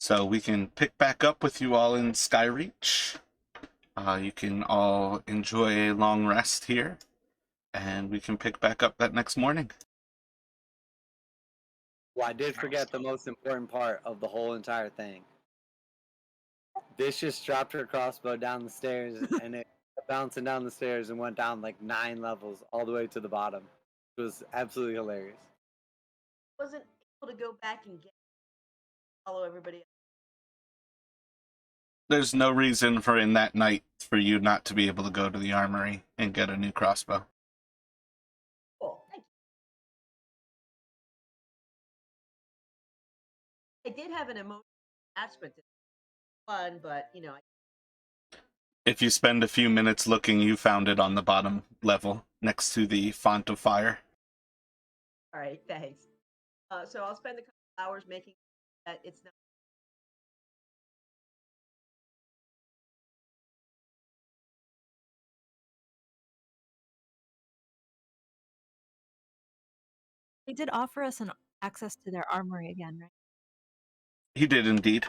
So we can pick back up with you all in Skyreach. You can all enjoy a long rest here, and we can pick back up that next morning. Well, I did forget the most important part of the whole entire thing. This just dropped her crossbow down the stairs, and it bouncing down the stairs and went down like 9 levels all the way to the bottom. It was absolutely hilarious. Wasn't able to go back and follow everybody. There's no reason for in that night for you not to be able to go to the armory and get a new crossbow. Cool. Thank you. I did have an emotional attachment to fun, but If you spend a few minutes looking, you found it on the bottom level next to the font of fire. all right, thanks. So I'll spend a couple hours making that it's not. They did offer us an access to their armory again, right? He did indeed.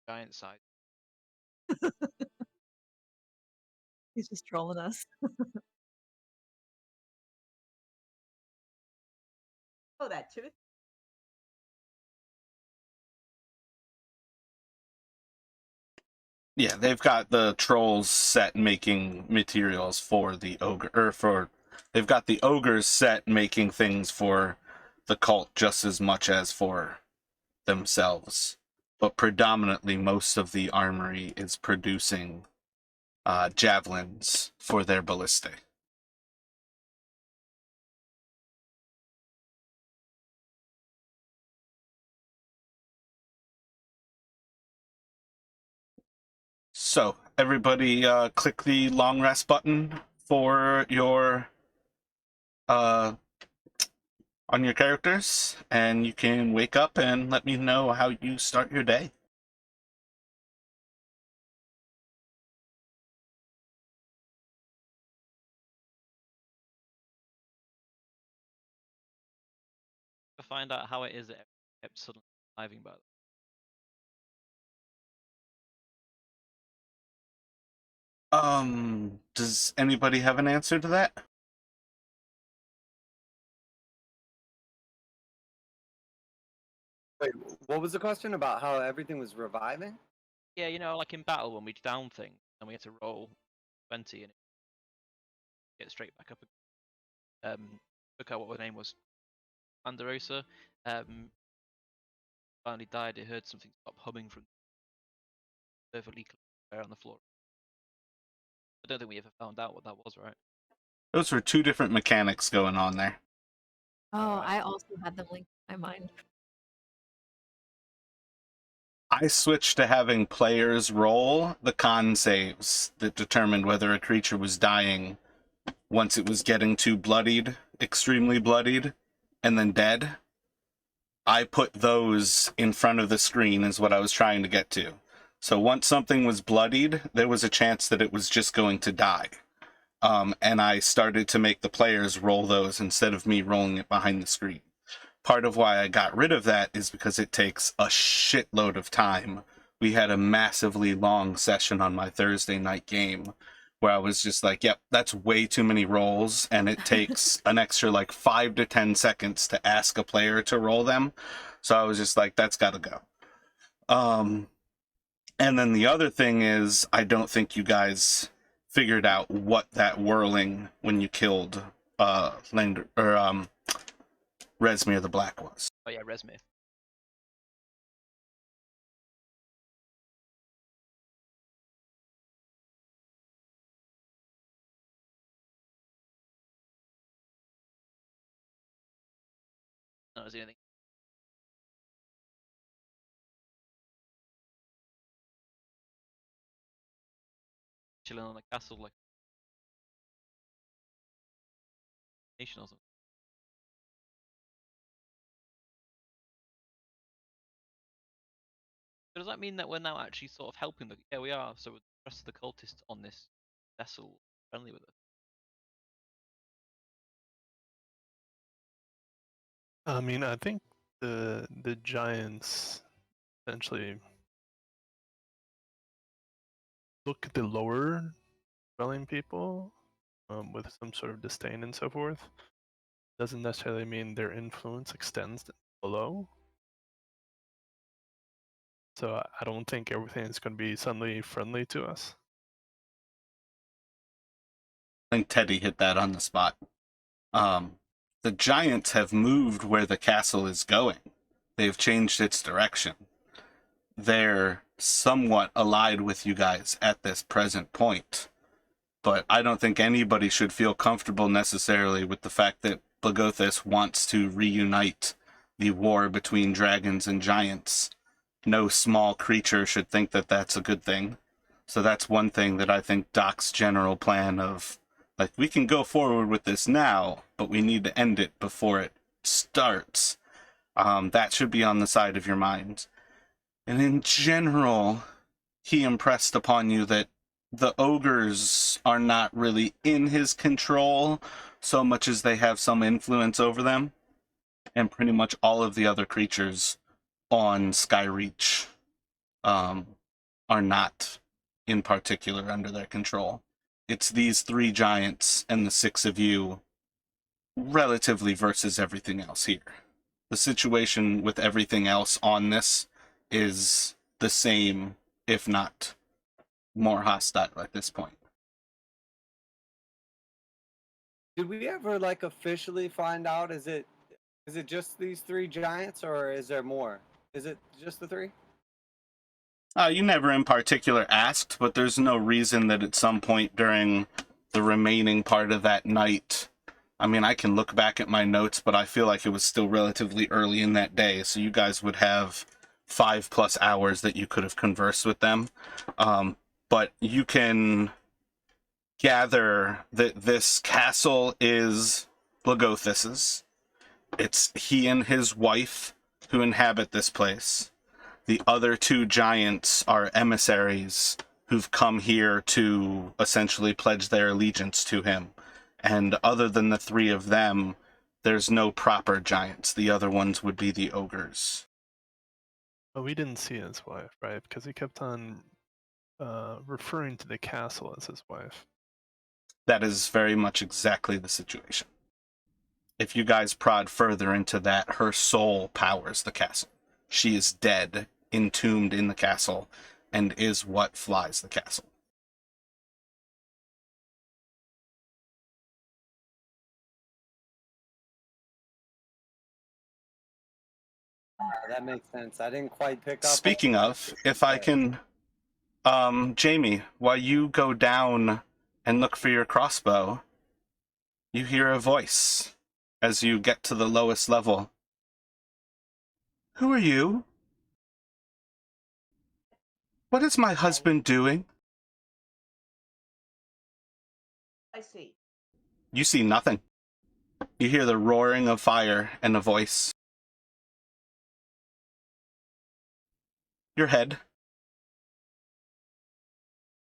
Giant size. He's just trolling us. Oh, that tooth. Yeah, they've got the trolls set making materials for the ogre, they've got the ogres set making things for the cult just as much as for themselves. But predominantly, most of the armory is producing javelins for their ballistae. So, everybody click the long rest button for your on your characters, and you can wake up and let me know how you start your day. To find out how it is that it kept suddenly arriving by Does anybody have an answer to that? Wait, what was the question about how everything was reviving? Yeah, like in battle when we down things and we had to roll 20 and get straight back up. Look at what her name was. Anderosa. Finally died. It heard something stop humming from overly clear on the floor. I don't think we ever found out what that was, right? Those were two different mechanics going on there. Oh, Right. I also had them linked in my mind. I switched to having players roll the con saves that determined whether a creature was dying once it was getting too bloodied, extremely bloodied, and then dead. I put those in front of the screen is what I was trying to get to. So once something was bloodied, there was a chance that it was just going to die. And I started to make the players roll those instead of me rolling it behind the screen. Part of why I got rid of that is because it takes a shitload of time. We had a massively long session on my Thursday night game where I was just like, yep, that's way too many rolls, and it takes an extra like 5 to 10 seconds to ask a player to roll them. So I was just like, that's got to go. And then the other thing is, I don't think you guys figured out what that whirling when you killed Resmir the Black was. Oh yeah, Resmir. That was the only thing. Chilling on the castle like nation or something. So does that mean that we're now actually sort of helping the? Yeah, we are. So the rest of the cultists on this vessel friendly with us. I mean, I think the giants essentially look at the lower dwelling people with some sort of disdain and so forth. Doesn't necessarily mean their influence extends below. So I don't think everything is going to be suddenly friendly to us. I think Teddy hit that on the spot. The giants have moved where the castle is going. They've changed its direction. They're somewhat allied with you guys at this present point. But I don't think anybody should feel comfortable necessarily with the fact that Blagothis wants to reunite the war between dragons and giants. No small creature should think that that's a good thing. So that's one thing that I think Doc's general plan of, like, we can go forward with this now, but we need to end it before it starts. That should be on the side of your mind. And in general, he impressed upon you that the ogres are not really in his control so much as they have some influence over them. And pretty much all of the other creatures on Skyreach are not in particular under their control. It's these 3 giants and the 6 of you relatively versus everything else here. The situation with everything else on this is the same, if not more hostile at this point. Did we ever like officially find out? Is it just these 3 giants, or is there more? Is it just the 3? You never in particular asked, but there's no reason that at some point during the remaining part of that night, I mean, I can look back at my notes, but I feel like it was still relatively early in that day, so you guys would have 5+ hours that you could have conversed with them. But you can gather that this castle is Blagothis's. It's he and his wife who inhabit this place. The other 2 giants are emissaries who've come here to essentially pledge their allegiance to him. And other than the 3 of them, there's no proper giants. The other ones would be the ogres. But we didn't see his wife, right? Because he kept on referring to the castle as his wife. That is very much exactly the situation. If you guys prod further into that, her soul powers the castle. She is dead, entombed in the castle, and is what flies the castle. That makes sense. I didn't quite pick up. Speaking of, if I can, Jamie, while you go down and look for your crossbow, you hear a voice as you get to the lowest level. Who are you? What is my husband doing? I see. You see nothing. You hear the roaring of fire and a voice. Your head.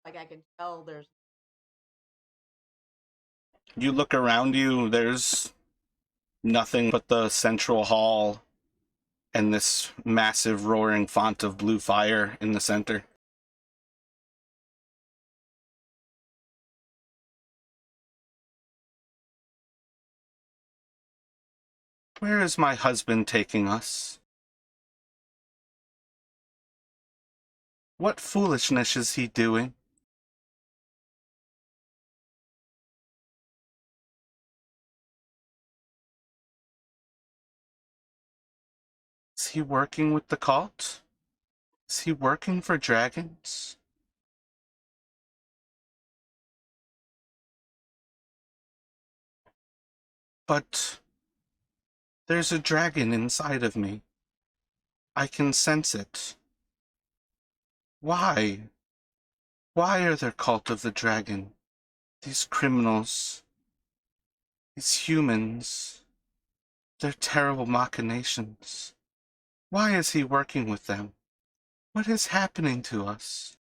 Like I can tell there's You look around you, there's nothing but the central hall and this massive roaring font of blue fire in the center. Where is my husband taking us? What foolishness is he doing? Is he working with the cult? Is he working for dragons? But there's a dragon inside of me. I can sense it. Why? Why are there cult of the dragon? These criminals. These humans. Their terrible machinations. Why is he working with them? What is happening to us?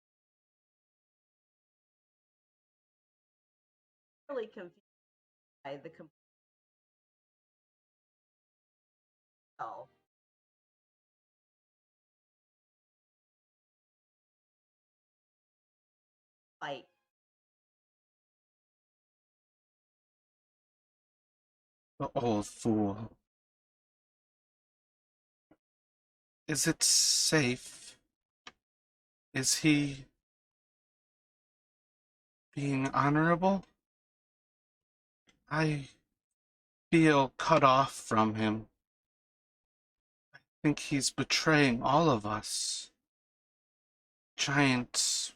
really confused by the Oh. Fight. The old fool. Is it safe? Is he being honorable? I feel cut off from him. I think he's betraying all of us. Giants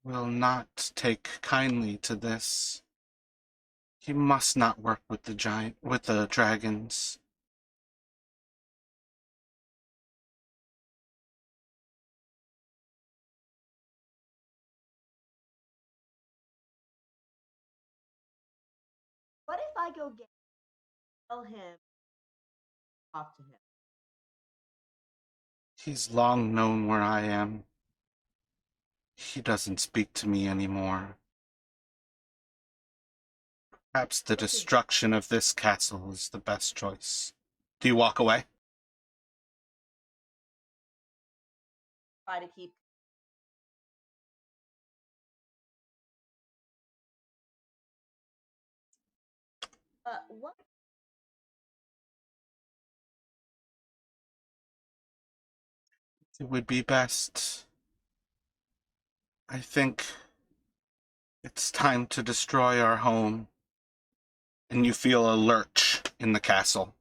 will not take kindly to this. He must not work with the dragons. What if I go tell him, talk to him? He's long known where I am. He doesn't speak to me anymore. Perhaps the destruction of this castle is the best choice. Do you walk away? Try to keep. What? It would be best. I think it's time to destroy our home. And you feel a lurch in the castle.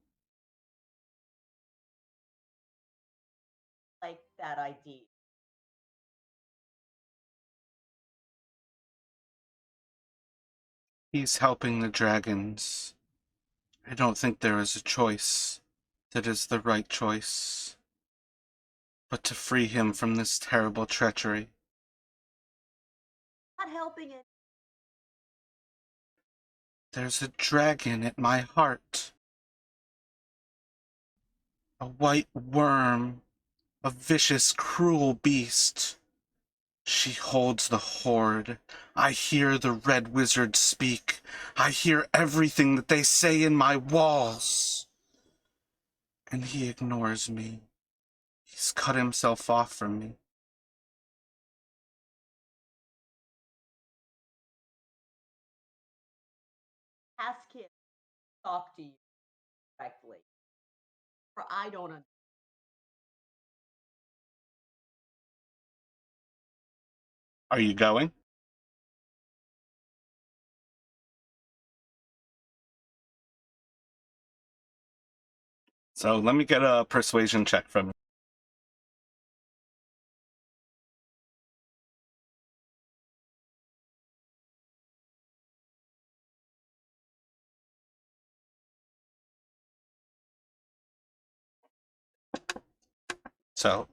Like that idea. He's helping the dragons. I don't think there is a choice that is the right choice, but to free him from this terrible treachery. Not helping it. There's a dragon at my heart. A white worm. A vicious, cruel beast. She holds the Hoard. I hear the red wizards speak. I hear everything that they say in my walls. And he ignores me. He's cut himself off from me. Ask him. Talk to you directly. For I don't understand. Are you going? So let me get a persuasion check from you. So,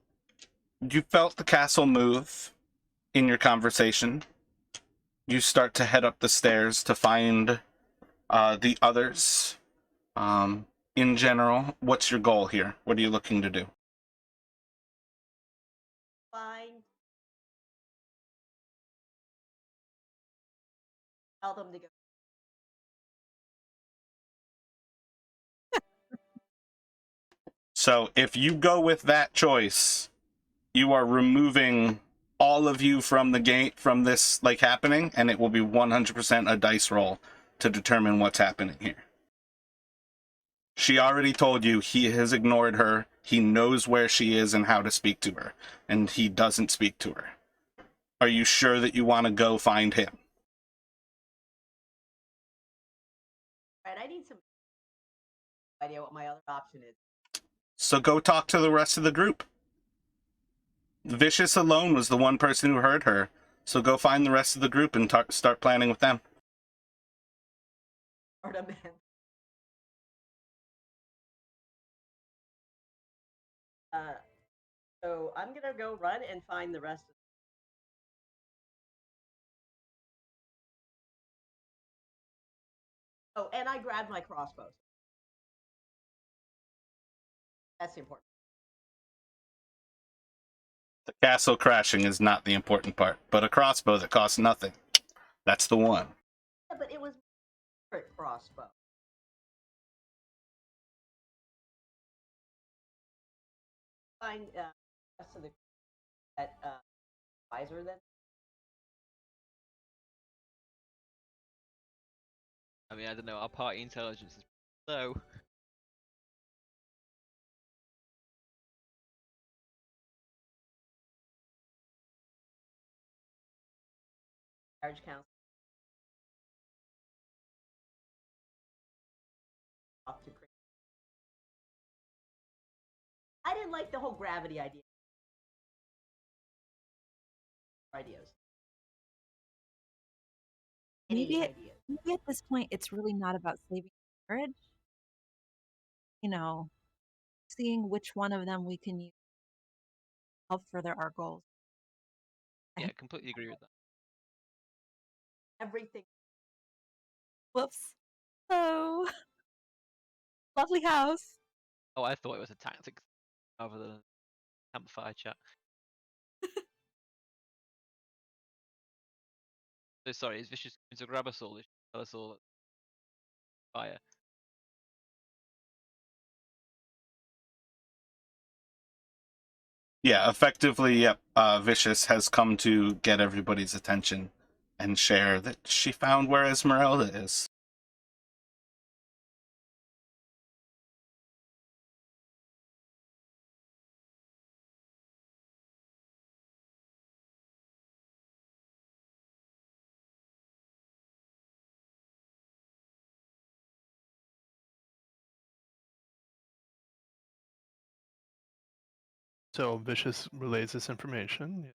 you felt the castle move in your conversation. You start to head up the stairs to find the others. In general, what's your goal here? What are you looking to do? Find. Tell them to go. So if you go with that choice, you are removing all of you from the gate, from this happening, and it will be 100% a dice roll to determine what's happening here. She already told you he has ignored her. He knows where she is and how to speak to her, and he doesn't speak to her. Are you sure that you want to go find him? Right, I need some idea what my other option is. So go talk to the rest of the group. Vicious alone was the one person who heard her, so go find the rest of the group and start planning with them. Ornament. So I'm gonna go run and find the rest of. Oh, and I grabbed my crossbows. That's important. The castle crashing is not the important part, but a crossbow that costs nothing. That's the one. Yeah, but it was my favorite crossbow. find rest of the that wiser than I mean, I don't know. Our party intelligence is low. marriage council. Up to I didn't like the whole gravity idea. Ideas. Maybe Any it, ideas? maybe at this point it's really not about saving marriage. You know, seeing which one of them we can use to help further our goals. Yeah, completely agree with that. Everything. Whoops. Hello. Lovely house. Oh, I thought it was a tactic rather than a campfire chat. So sorry, is Vicious going to grab us all? Is she tell us all at fire? Yeah, effectively, yep. Vicious has come to get everybody's attention and share that she found where Esmeralda is. So Vicious relays this information.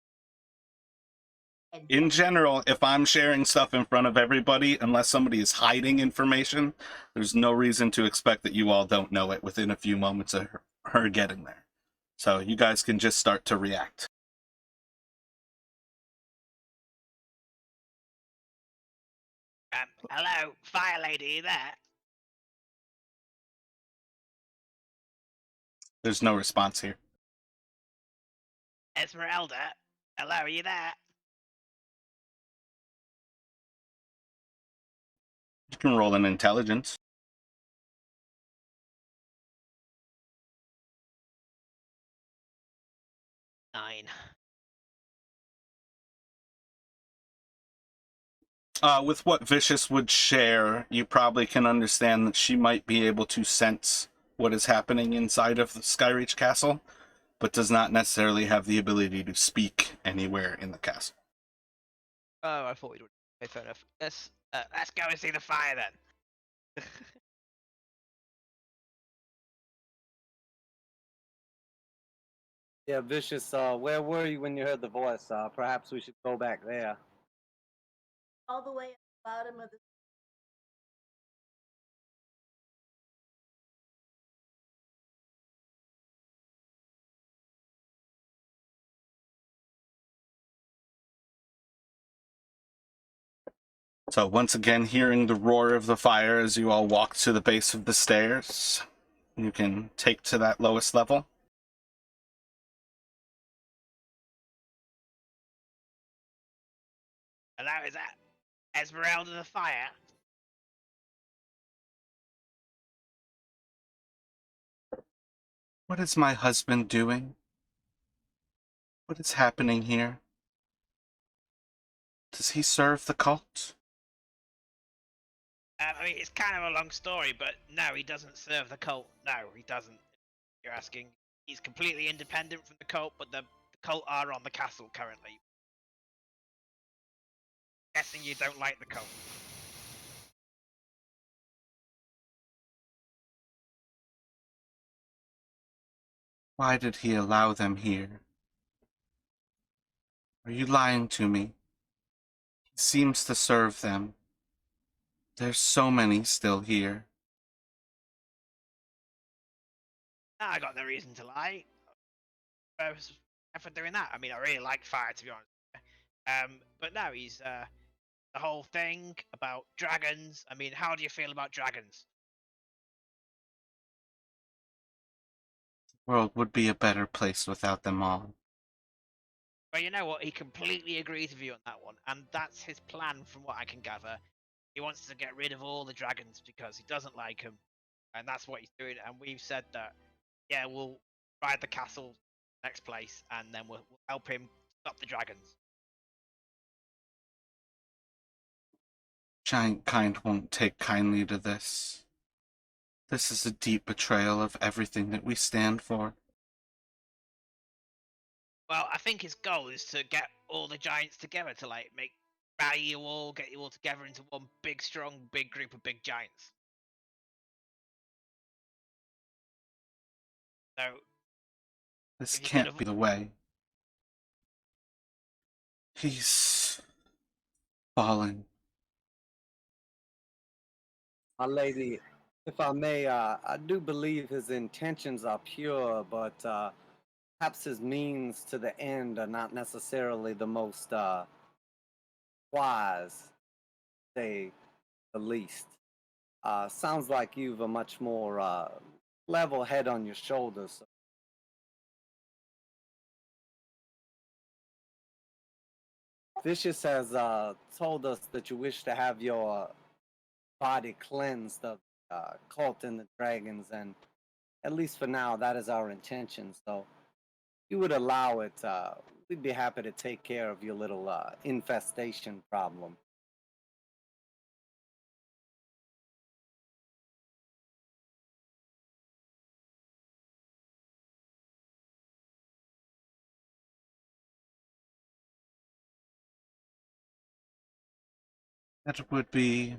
And In general, if I'm sharing stuff in front of everybody, unless somebody is hiding information, there's no reason to expect that you all don't know it within a few moments of her getting there. So you guys can just start to react. Hello, fire lady, you there? There's no response here. Esmeralda, hello, are you there? You can roll an intelligence. Nine. With what Vicious would share, you probably can understand that she might be able to sense what is happening inside of the Skyreach Castle, but does not necessarily have the ability to speak anywhere in the castle. Oh, I thought we would. Okay, fair enough. Let's go and see the fire then. Yeah, Vicious, where were you when you heard the voice? Perhaps we should go back there. all the way at the bottom of the So once again, hearing the roar of the fire as you all walk to the base of the stairs, you can take to that lowest level. Hello, is that Esmeralda the fire? What is my husband doing? What is happening here? Does he serve the cult? I mean, it's kind of a long story, but no, he doesn't serve the cult. No, he doesn't. You're asking. He's completely independent from the cult, but the cult are on the castle currently. Guessing you don't like the cult. Why did he allow them here? Are you lying to me? He seems to serve them. There's so many still here. No, I got no reason to lie. For doing that. I mean, I really like fire, to be honest. But no, he's the whole thing about dragons. I mean, how do you feel about dragons? The world would be a better place without them all. Well, you know what? He completely agrees with you on that one, and that's his plan, from what I can gather. He wants to get rid of all the dragons because he doesn't like them, and that's what he's doing. And we've said that, yeah, we'll ride the castle next place, and then we'll help him stop the dragons. Giant kind won't take kindly to this. This is a deep betrayal of everything that we stand for. Well, I think his goal is to get all the giants together to like rally you all, get you all together into one big, strong, big group of big giants. So This if you could can't be the way. He's fallen. My lady, if I may, I do believe his intentions are pure, but perhaps his means to the end are not necessarily the most wise, say the least. Sounds like you've a much more level head on your shoulders. Vicious has told us that you wish to have your body cleansed of cult and the dragons, and at least for now, that is our intention. So, if you would allow it, we'd be happy to take care of your little infestation problem. That would be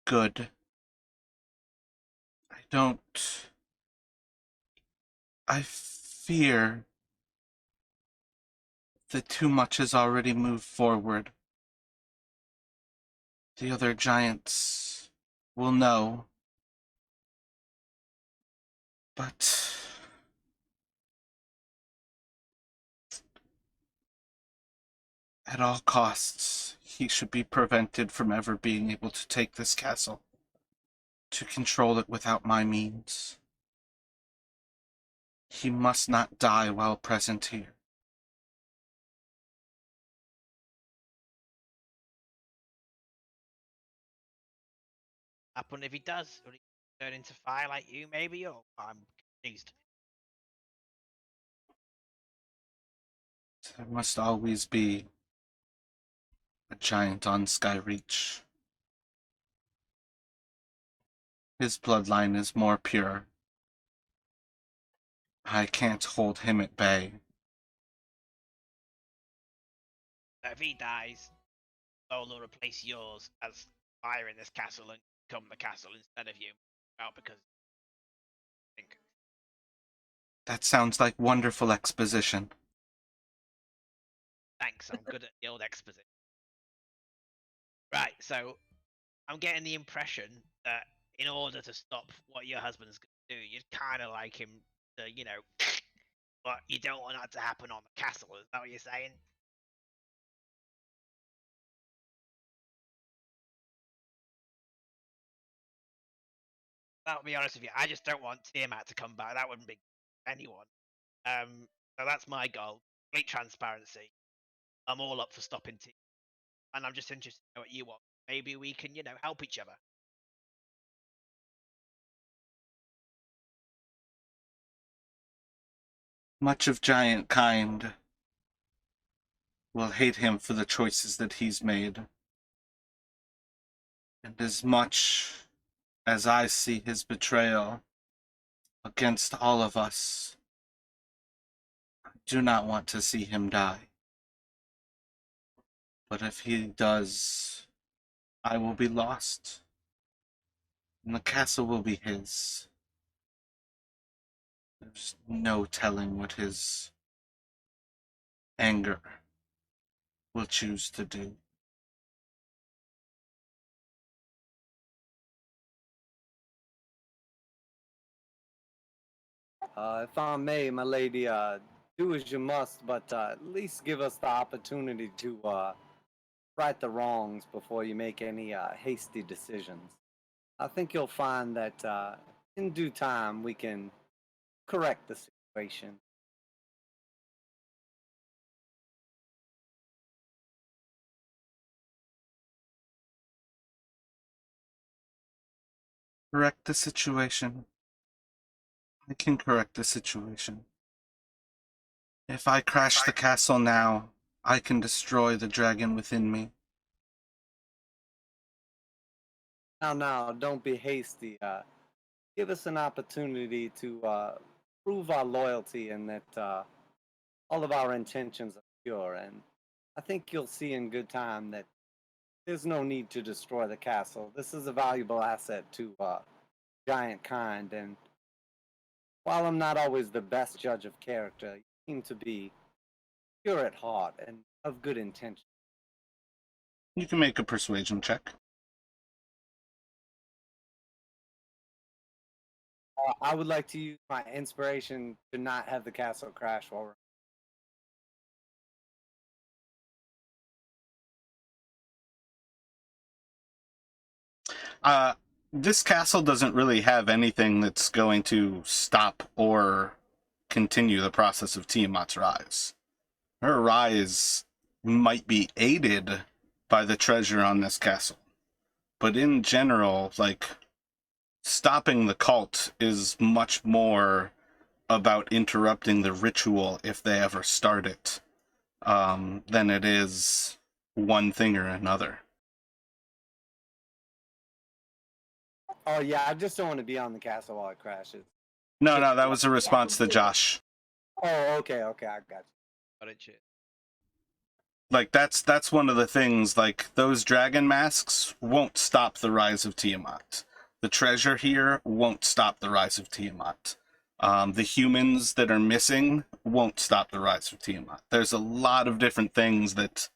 good. I don't. I fear that too much has already moved forward. The other giants will know. But at all costs, he should be prevented from ever being able to take this castle, to control it without my means. He must not die while present here. happen if he does? Will he turn into fire like you, maybe? Or I'm confused. There must always be a giant on Skyreach. His bloodline is more pure. I can't hold him at bay. So if he dies, Lola will replace yours as fire in this castle and become the castle instead of you. Well, because I think That sounds like wonderful exposition. thanks, I'm good at the old exposition. Right, so I'm getting the impression that in order to stop what your husband's going to do, you'd kind of like him to, but you don't want that to happen on the castle. Is that what you're saying? I'll be honest with you, I just don't want Tiamat to come back. That wouldn't be anyone. So that's my goal. Complete transparency. I'm all up for stopping Tiamat, and I'm just interested to know what you want. Maybe we can, help each other. Much of giant kind will hate him for the choices that he's made. And as much as I see his betrayal against all of us, I do not want to see him die. But if he does, I will be lost, and the castle will be his. There's no telling what his anger will choose to do. If I may, my lady, do as you must, but at least give us the opportunity to right the wrongs before you make any hasty decisions. I think you'll find that in due time we can correct the situation. Correct the situation. I can correct the situation. If I crash the castle now, I can destroy the dragon within me. Now, don't be hasty. Give us an opportunity to prove our loyalty and that all of our intentions are pure. And I think you'll see in good time that there's no need to destroy the castle. This is a valuable asset to giant kind. And while I'm not always the best judge of character, you seem to be pure at heart and of good intention. You can make a persuasion check. I would like to use my inspiration to not have the castle crash while we're. This castle doesn't really have anything that's going to stop or continue the process of Tiamat's rise. Her rise might be aided by the treasure on this castle. But in general, like, stopping the cult is much more about interrupting the ritual if they ever start it, than it is one thing or another. Oh yeah, I just don't want to be on the castle while it crashes. No, that was a response to Josh. Oh, okay, I got you. Got it, shit. Like, that's one of the things, like, those dragon masks won't stop the rise of Tiamat. The treasure here won't stop the rise of Tiamat. The humans that are missing won't stop the rise of Tiamat. There's a lot of different things that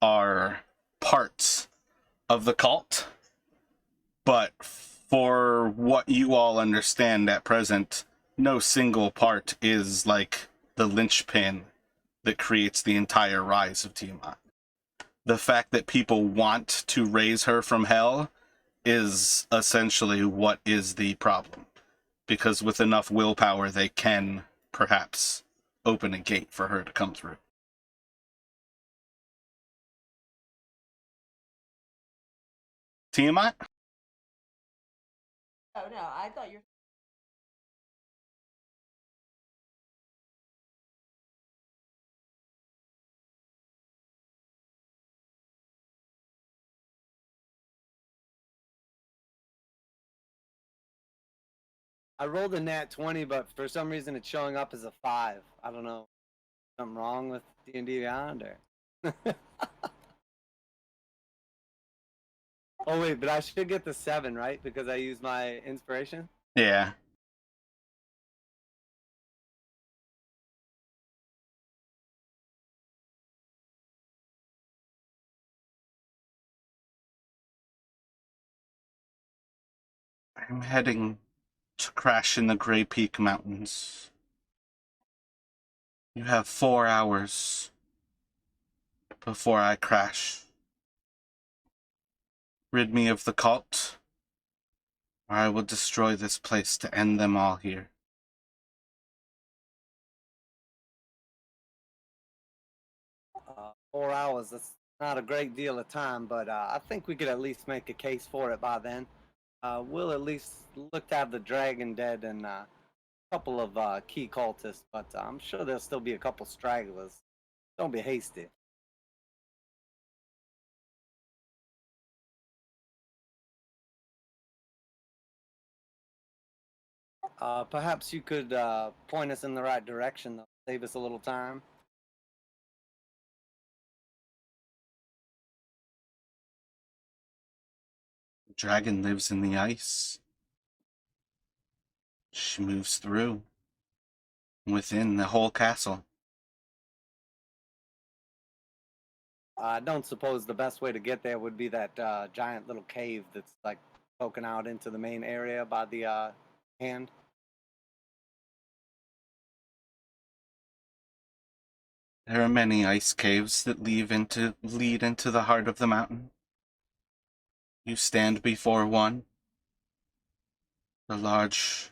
are parts of the cult, but for what you all understand at present, no single part is like the linchpin that creates the entire rise of Tiamat. The fact that people want to raise her from hell is essentially what is the problem. Because with enough willpower, they can perhaps open a gate for her to come through. Tiamat? Oh no, I thought you're. I rolled a nat 20, but for some reason it's showing up as a 5. I don't know. Something wrong with D&D Beyond or. Oh wait, but I should get the 7, right? Because I used my inspiration. Yeah. I'm heading to crash in the Grey Peak Mountains. You have 4 hours before I crash. Rid me of the cult, or I will destroy this place to end them all here. 4 hours. That's not a great deal of time, but I think we could at least make a case for it by then. We'll at least look to have the dragon dead and a couple of key cultists, but I'm sure there'll still be a couple stragglers. Don't be hasty. Perhaps you could point us in the right direction, though. Save us a little time. The dragon lives in the ice. She moves through, within the whole castle. I don't suppose the best way to get there would be that giant little cave that's like poking out into the main area by the hand. There are many ice caves that lead into the heart of the mountain. You stand before one. The large,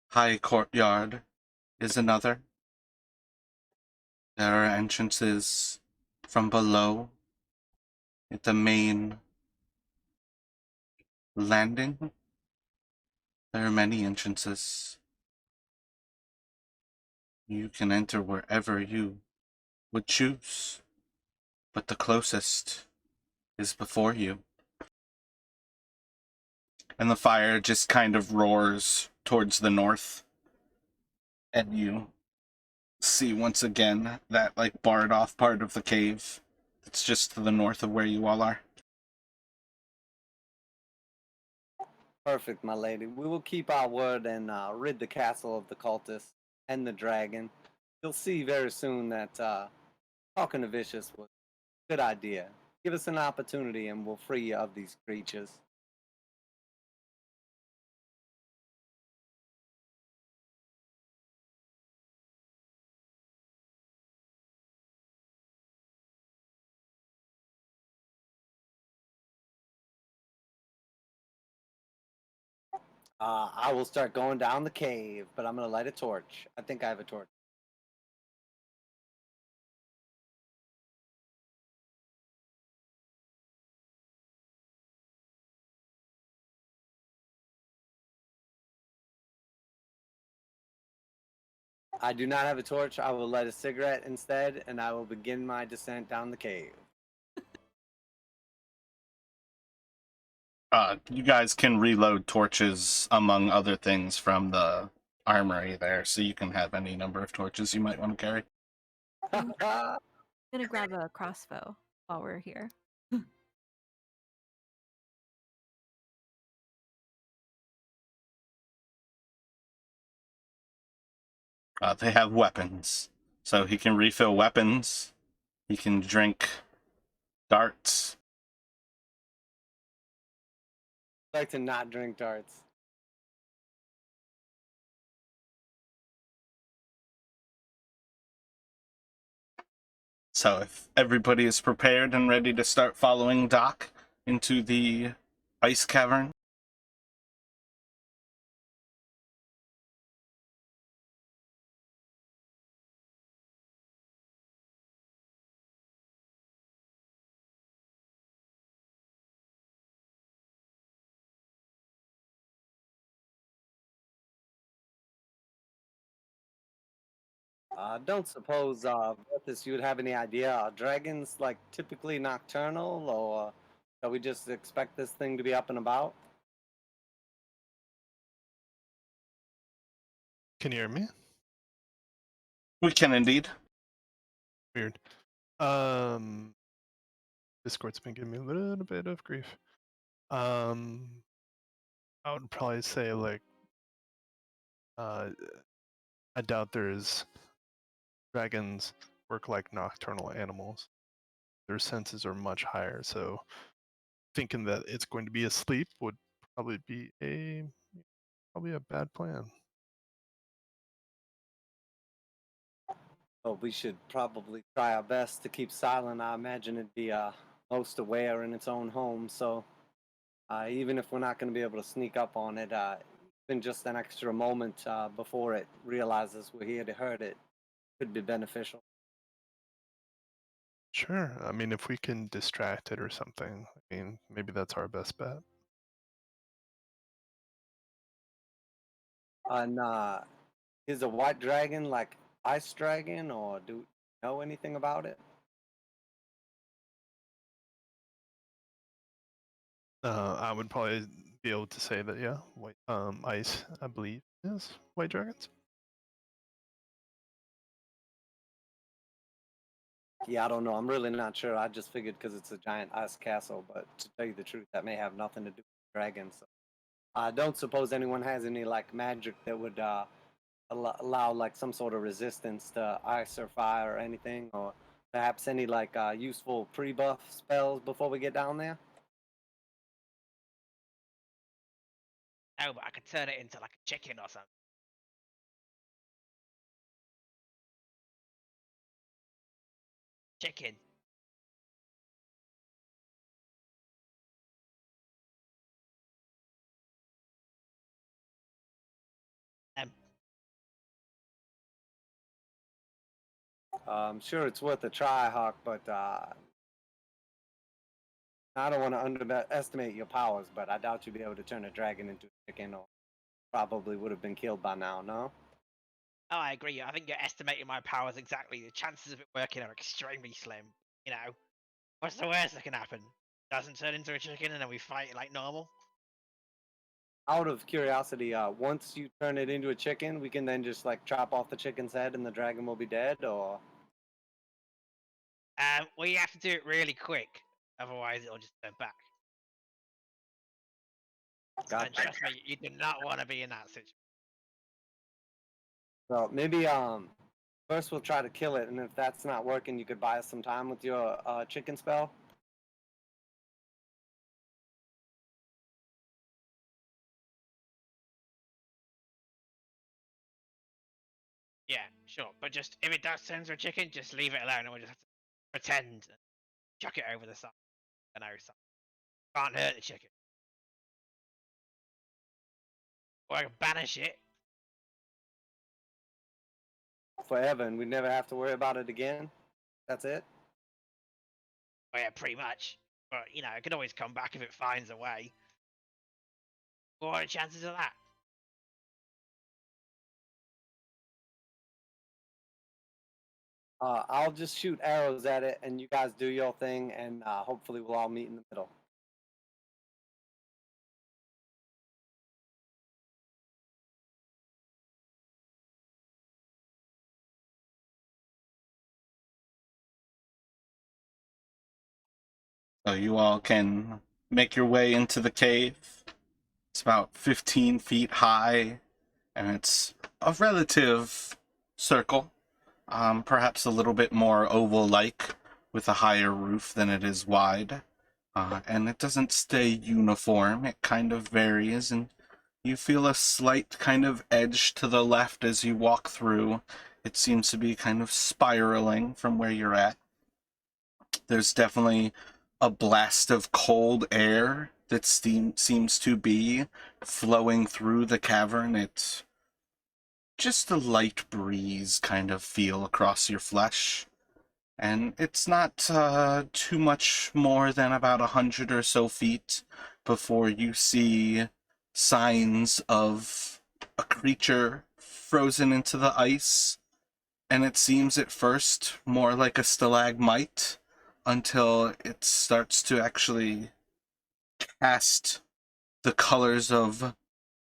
high courtyard is another. There are entrances from below at the main landing. There are many entrances. You can enter wherever you would choose, but the closest is before you. And the fire just kind of roars towards the north, and you see once again that like barred off part of the cave that's just to the north of where you all are. Perfect, my lady. We will keep our word and rid the castle of the cultists and the dragon. You'll see very soon that talking to Vicious was a good idea. Give us an opportunity and we'll free you of these creatures. I will start going down the cave, but I'm going to light a torch. I think I have a torch. I do not have a torch. I will light a cigarette instead, and I will begin my descent down the cave. You guys can reload torches among other things from the armory there, so you can have any number of torches you might want to carry. I'm gonna grab a crossbow while we're here. They have weapons, so he can refill weapons. He can drink darts. I like to not drink darts. So if everybody is prepared and ready to start following Doc into the ice cavern, Don't suppose, Vertus, you would have any idea? Are dragons like typically nocturnal, or shall we just expect this thing to be up and about? Can you hear me? we can indeed. Weird. Discord's been giving me a little bit of grief. I would probably say like I doubt there's dragons work like nocturnal animals. Their senses are much higher, so thinking that it's going to be asleep would probably be a bad plan. But we should probably try our best to keep silent. I imagine it'd be most aware in its own home, so even if we're not going to be able to sneak up on it, even just an extra moment before it realizes we're here to hurt it could be beneficial. Sure. I mean, if we can distract it or something, I mean, maybe that's our best bet. And is a white dragon like ice dragon, or do you know anything about it? I would probably be able to say that, yeah, white, ice, I believe, is white dragons. Yeah, I don't know. I'm really not sure. I just figured because it's a giant ice castle, but to tell you the truth, that may have nothing to do with dragons. So I don't suppose anyone has any like magic that would allow like some sort of resistance to ice or fire or anything, or perhaps any like useful pre-buff spells before we get down there. Oh, but I could turn it into like a chicken or something. Chicken. Um, I'm sure it's worth a try, Hawk, but I don't want to underestimate your powers, but I doubt you'd be able to turn a dragon into a chicken, or probably would have been killed by now. No. Oh, I agree. I think you're estimating my powers exactly. The chances of it working are extremely slim. You know, what's the worst that can happen? Doesn't turn into a chicken and then we fight like normal. Out of curiosity, once you turn it into a chicken, we can then just like chop off the chicken's head and the dragon will be dead, or Well, you have to do it really quick, otherwise it'll just turn back. And gotcha. trust me, you do not want to be in that situation. So maybe first we'll try to kill it, and if that's not working, you could buy us some time with your chicken spell. Yeah, sure. But just if it does turn into a chicken, just leave it alone and we'll just have to pretend and chuck it over the side. I know, so can't hurt the chicken. Or I can banish it. Forever, and we never have to worry about it again. That's it. Oh yeah, pretty much. But you know, it could always come back if it finds a way. What are the chances of that? I'll just shoot arrows at it, and you guys do your thing, and hopefully we'll all meet in the middle. So you all can make your way into the cave. It's about 15 feet high, and it's a relative circle, perhaps a little bit more oval-like, with a higher roof than it is wide. And it doesn't stay uniform, it kind of varies, and you feel a slight kind of edge to the left as you walk through. It seems to be kind of spiraling from where you're at. There's definitely a blast of cold air that seems to be flowing through the cavern. It's just a light breeze kind of feel across your flesh. And it's not too much more than about 100 or so feet before you see signs of a creature frozen into the ice. And it seems at first more like a stalagmite until it starts to actually cast the colors of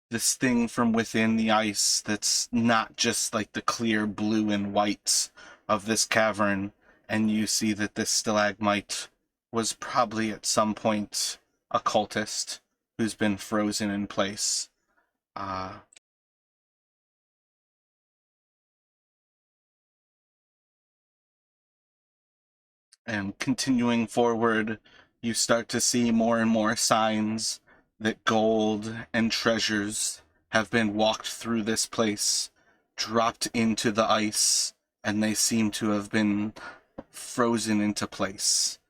this thing from within the ice that's not just like the clear blue and white of this cavern. And you see that this stalagmite was probably at some point a cultist who's been frozen in place. And continuing forward, you start to see more and more signs that gold and treasures have been walked through this place, dropped into the ice, and they seem to have been frozen into place.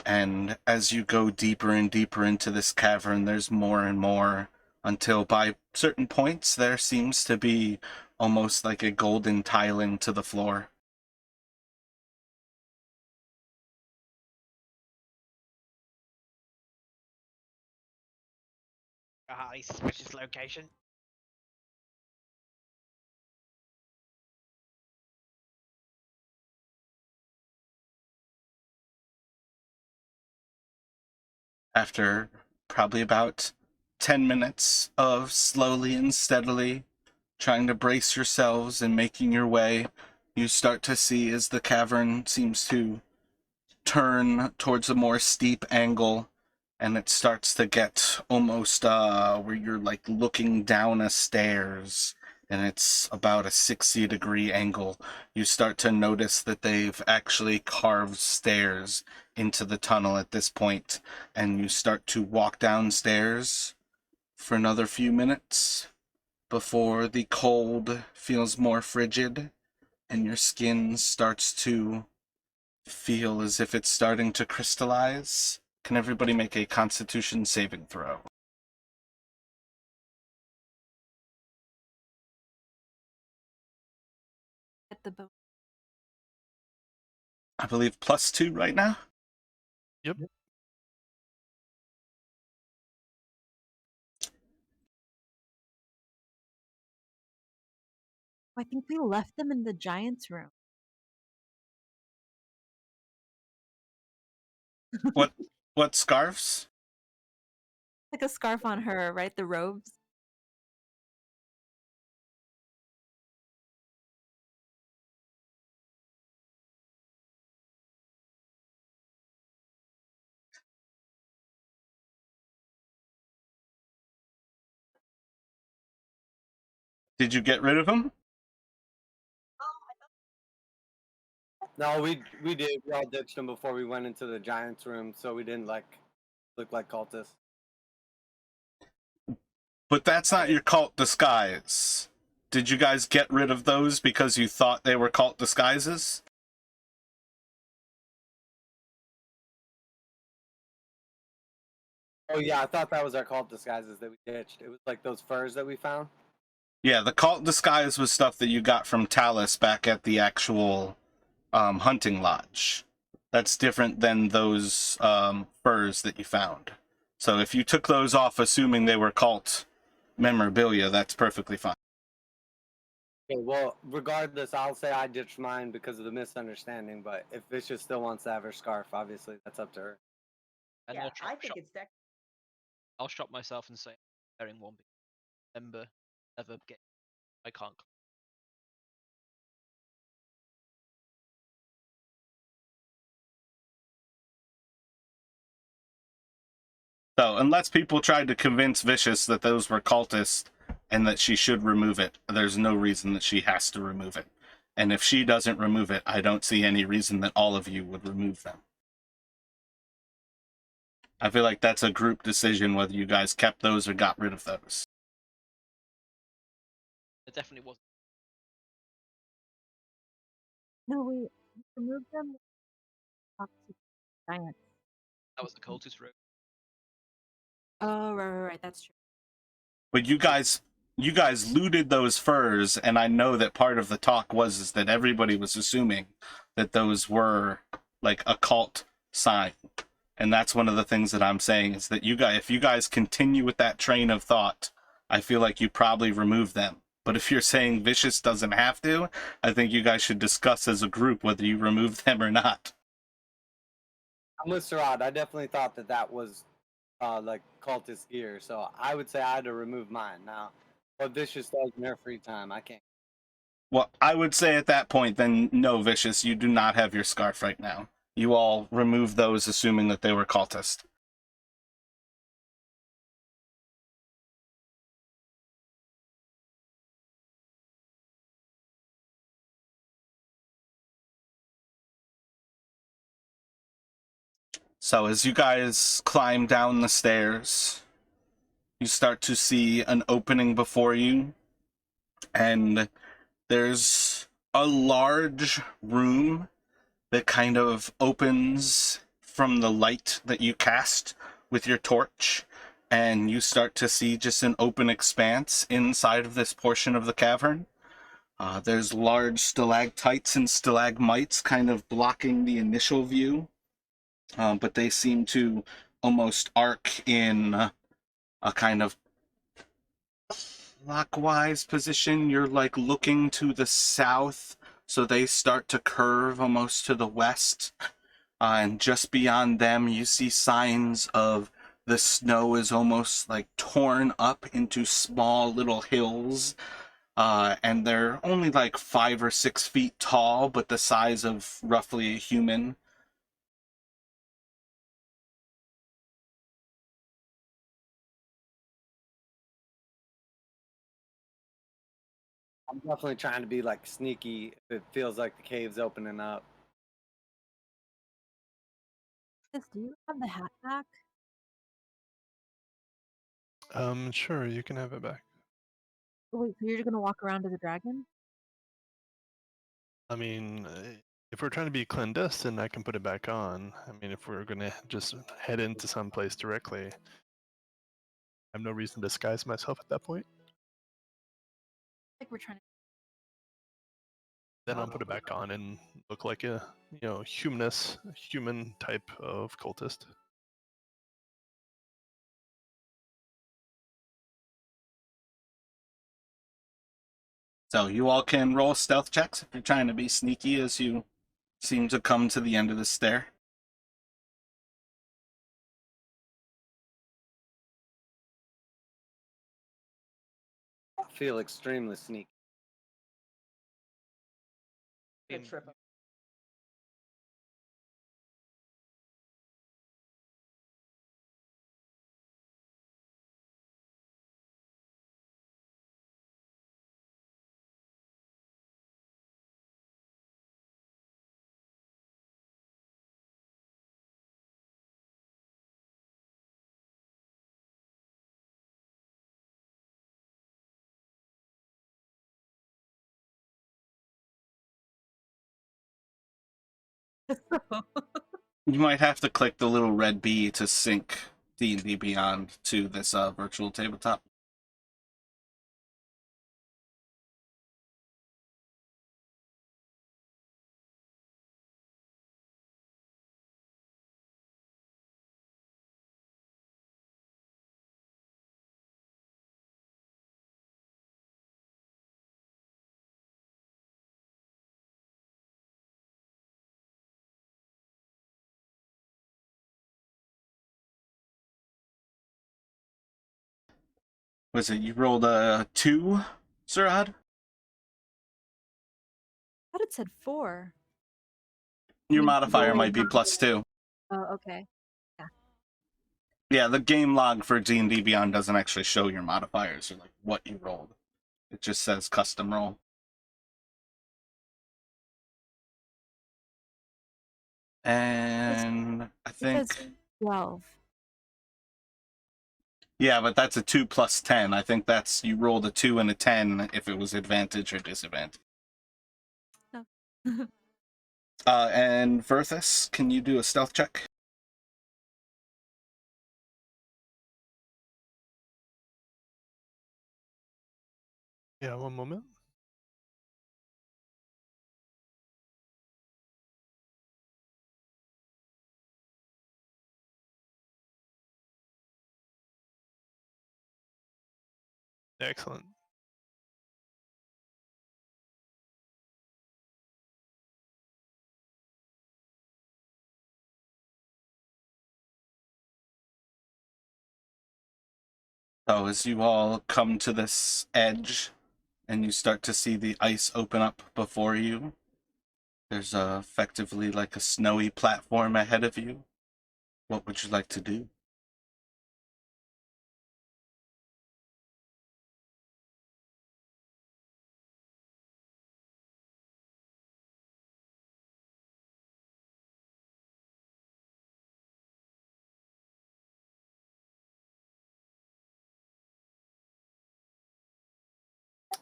And as you go deeper and deeper into this cavern, there's more and more, until by certain points there seems to be almost like a golden tiling to the floor. A highly suspicious location. After probably about 10 minutes of slowly and steadily trying to brace yourselves and making your way, you start to see as the cavern seems to turn towards a more steep angle, and it starts to get almost where you're like looking down a stairs, and it's about a 60-degree angle. You start to notice that they've actually carved stairs into the tunnel at this point, and you start to walk downstairs for another few minutes before the cold feels more frigid and your skin starts to feel as if it's starting to crystallize. Can everybody make a Constitution saving throw? Get the boat. I believe +2 right now. Yep. I think we left them in the giant's room. What scarves? Like a scarf on her, right? The robes. Did you get rid of them? No, we did. We all ditched them before we went into the giant's room, so we didn't like look like cultists. But that's not your cult disguise. Did you guys get rid of those because you thought they were cult disguises? Oh yeah, I thought that was our cult disguises that we ditched. It was like those furs that we found. Yeah, the cult disguise was stuff that you got from Talus back at the actual hunting lodge. That's different than those furs that you found. So if you took those off assuming they were cult memorabilia, that's perfectly fine. Okay, well, regardless, I'll say I ditched mine because of the misunderstanding. But if Vicious still wants to have her scarf, obviously that's up to her. And Yeah, I'll I think it's I'll shop myself and say I'm wearing one. Remember, never get. I can't. So unless people tried to convince Vicious that those were cultists and that she should remove it, there's no reason that she has to remove it. And if she doesn't remove it, I don't see any reason that all of you would remove them. I feel like that's a group decision whether you guys kept those or got rid of those. It definitely wasn't. No, we removed them. Talk to the giant. That was the cultist room. Oh, right. That's true. But you guys looted those furs, and I know that part of the talk was is that everybody was assuming that those were like a cult sign. And that's one of the things that I'm saying is that if you guys continue with that train of thought, I feel like you probably remove them. But if you're saying Vicious doesn't have to, I think you guys should discuss as a group whether you remove them or not. I'm with Sarad. I definitely thought that was like cultist gear, so I would say I had to remove mine. Now, what Vicious does in her free time, I can't. Well, I would say at that point, then no, Vicious, you do not have your scarf right now. You all remove those assuming that they were cultist. So as you guys climb down the stairs, you start to see an opening before you, and there's a large room that kind of opens from the light that you cast with your torch, and you start to see just an open expanse inside of this portion of the cavern. There's large stalactites and stalagmites kind of blocking the initial view, but they seem to almost arc in a kind of clockwise position. You're like looking to the south, so they start to curve almost to the west. And just beyond them, you see signs of the snow is almost like torn up into small little hills. And they're only like 5 or 6 feet tall, but the size of roughly a human. I'm definitely trying to be like sneaky if it feels like the cave's opening up. Do you have the hat back? Sure, you can have it back. Oh, wait, so you're just gonna walk around as a dragon? I mean, if we're trying to be clandestine, I can put it back on. I mean, if we're gonna just head into some place directly, I have no reason to disguise myself at that point. Like we're trying to. Then I'll put it back on and look like a, human type of cultist. So you all can roll stealth checks if you're trying to be sneaky as you seem to come to the end of the stair. I feel extremely sneaky. Gonna trip him. You might have to click the little red B to sync D&D Beyond to this virtual tabletop. Was it you rolled a 2, Surad? I thought it said 4. Your You modifier rolled might be +2. Oh, okay. Yeah, the game log for D&D Beyond doesn't actually show your modifiers or like what you rolled. It just says custom roll. And I It says think 12. yeah, but that's a 2 plus 10. I think that's you rolled a 2 and a 10 if it was advantage or disadvantage. No. And Verthus, can you do a stealth check? Yeah, one moment. Excellent. So as you all come to this edge and you start to see the ice open up before you, there's effectively like a snowy platform ahead of you. What would you like to do?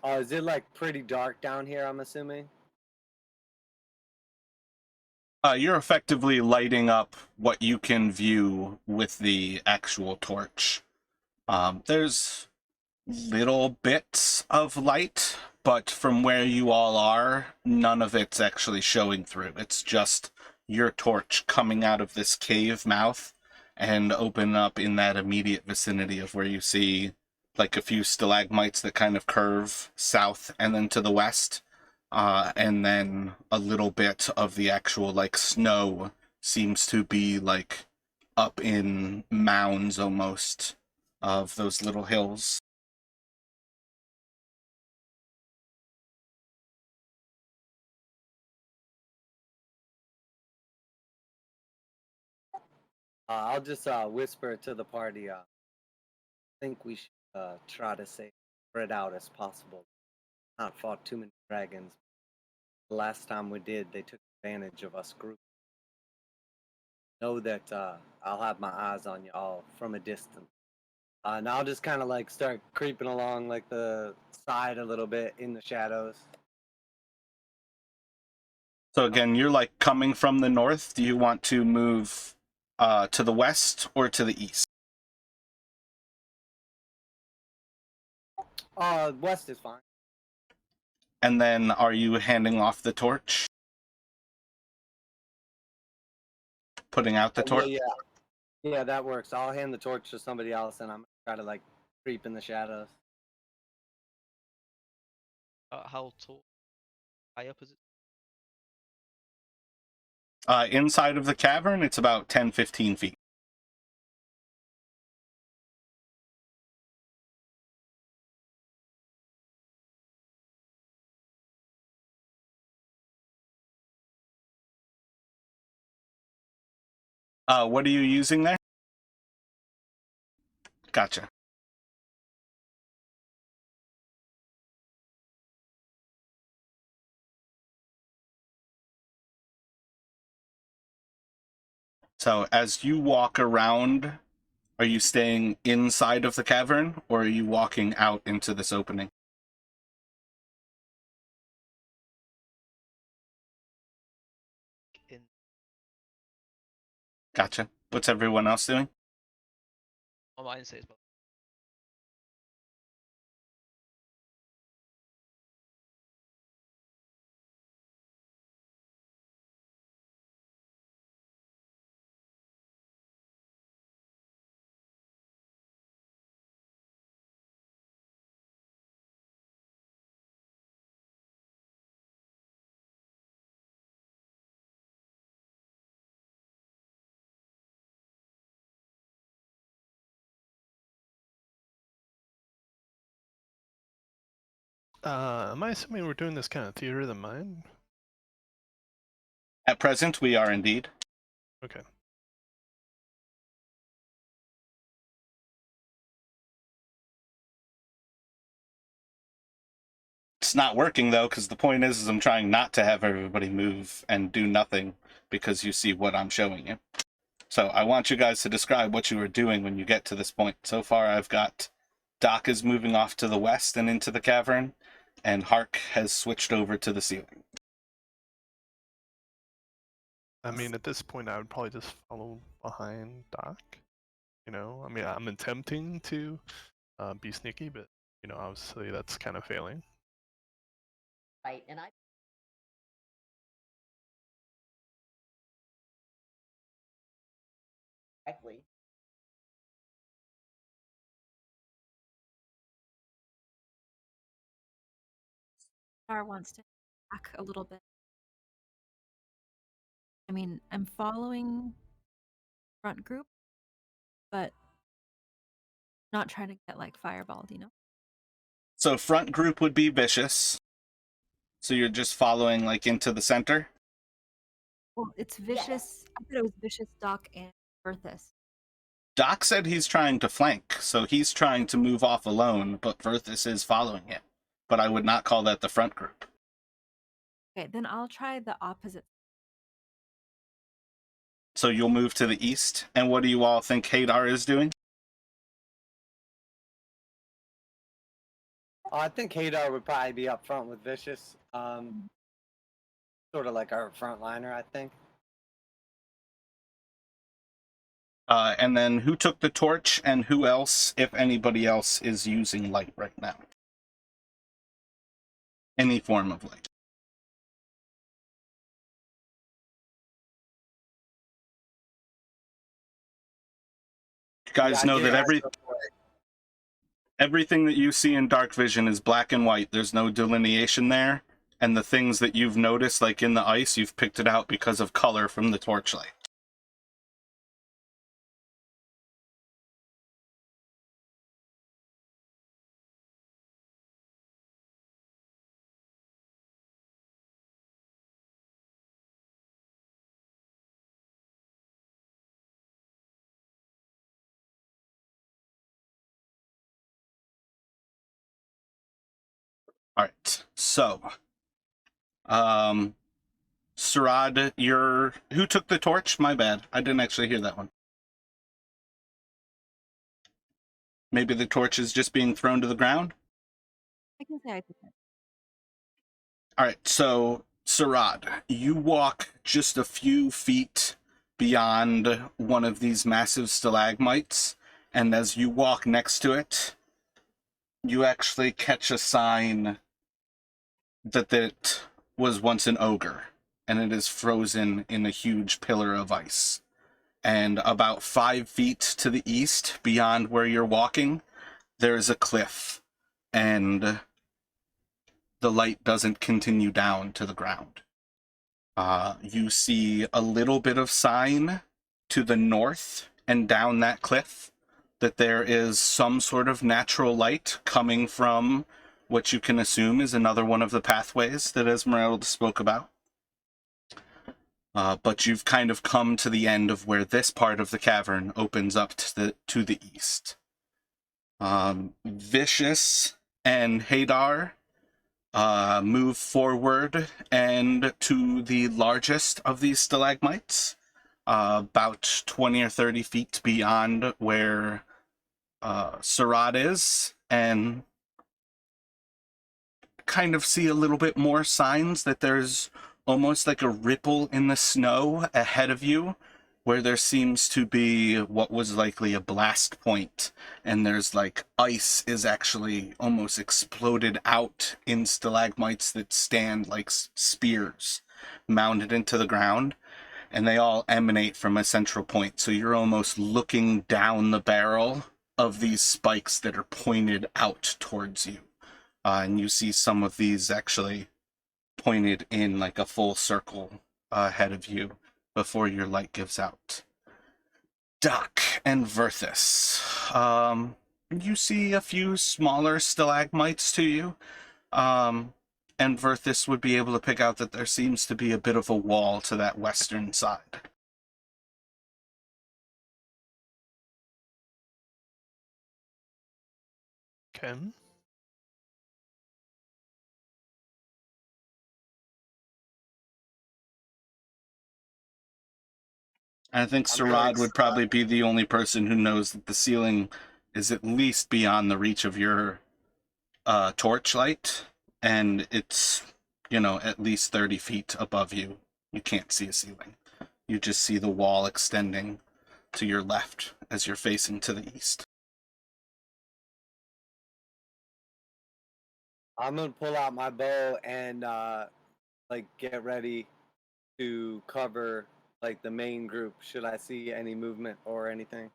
Is it like pretty dark down here? I'm assuming. You're effectively lighting up what you can view with the actual torch. There's little bits of light, but from where you all are, none of it's actually showing through. It's just your torch coming out of this cave mouth and open up in that immediate vicinity of where you see like a few stalagmites that kind of curve south and then to the west. And then a little bit of the actual like snow seems to be like up in mounds almost of those little hills. I'll just whisper to the party. I think we should try to stay spread out as possible. Not fought too many dragons. The last time we did, they took advantage of us group. Know that I'll have my eyes on you all from a distance. And I'll just kind of like start creeping along like the side a little bit in the shadows. So again, you're like coming from the north. Do you want to move to the west or to the east? West is fine. And then are you handing off the torch? Putting out the torch? Yeah, that works. I'll hand the torch to somebody else, and I'm gonna try to like creep in the shadows. How tall? High up is it? Inside of the cavern, it's about 10-15 feet. What are you using there? Gotcha. So as you walk around, are you staying inside of the cavern, or are you walking out into this opening? In Gotcha. What's everyone else doing? on mine says, but Am I assuming we're doing this kind of theater of the mind? At present, we are indeed. Okay. It's not working, though, because the point is I'm trying not to have everybody move and do nothing because you see what I'm showing you. So I want you guys to describe what you are doing when you get to this point. So far, I've got Doc is moving off to the west and into the cavern, and Hark has switched over to the ceiling. I mean, at this point, I would probably just follow behind Doc. You know, I mean, I'm attempting to be sneaky, but you know, obviously that's kind of failing. Right, and I correctly. Star wants to back a little bit. I mean, I'm following front group, but not trying to get like fireballed, you know? So front group would be Vicious. So you're just following like into the center? Well, it's Vicious. I thought it was Vicious, Doc, and Berthus. Doc said he's trying to flank, so he's trying to move off alone, but Verthus is following him. But I would not call that the front group. Okay, then I'll try the opposite. So you'll move to the east. And what do you all think Hadar is doing? I think Hadar would probably be up front with Vicious. Sort of like our frontliner, I think. And then who took the torch, and who else, if anybody else, is using light right now? Any form of light. You guys know that everything that you see in dark vision is black and white. There's no delineation there. And the things that you've noticed, like in the ice, you've picked it out because of color from the torchlight. All right, so, Sarad, who took the torch? My bad, I didn't actually hear that one. Maybe the torch is just being thrown to the ground? I can say I took it. All right, so, Sarad, you walk just a few feet beyond one of these massive stalagmites, and as you walk next to it, you actually catch a sign that it was once an ogre, and it is frozen in a huge pillar of ice. And about 5 feet to the east, beyond where you're walking, there is a cliff, and the light doesn't continue down to the ground. You see a little bit of sign to the north and down that cliff that there is some sort of natural light coming from what you can assume is another one of the pathways that Esmeralda spoke about. But you've kind of come to the end of where this part of the cavern opens up to the east. Vicious and Hadar move forward and to the largest of these stalagmites, about 20 or 30 feet beyond where Sarad is, and kind of see a little bit more signs that there's almost like a ripple in the snow ahead of you, where there seems to be what was likely a blast point, and there's like ice is actually almost exploded out in stalagmites that stand like spears mounted into the ground, and they all emanate from a central point. So you're almost looking down the barrel of these spikes that are pointed out towards you. And you see some of these actually pointed in like a full circle ahead of you before your light gives out. Duck and Verthus. You see a few smaller stalagmites to you. And Verthus would be able to pick out that there seems to be a bit of a wall to that western side. Okay. I think I'm really Sarad would probably be the only person who knows that the ceiling is at least beyond the reach of your torchlight, and it's, at least 30 feet above you. You can't see a ceiling. You just see the wall extending to your left as you're facing to the east. I'm gonna pull out my bow and get ready to cover like the main group. Should I see any movement or anything?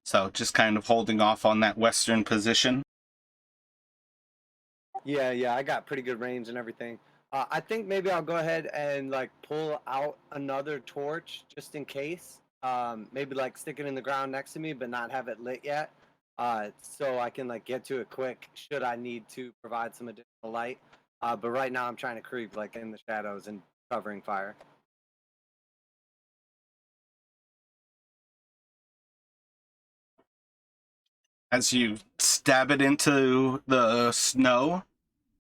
So just kind of holding off on that western position. Yeah, I got pretty good range and everything. I think maybe I'll go ahead and like pull out another torch just in case. Maybe like stick it in the ground next to me, but not have it lit yet. So I can like get to it quick should I need to provide some additional light. But right now I'm trying to creep like in the shadows and covering fire. As you stab it into the snow,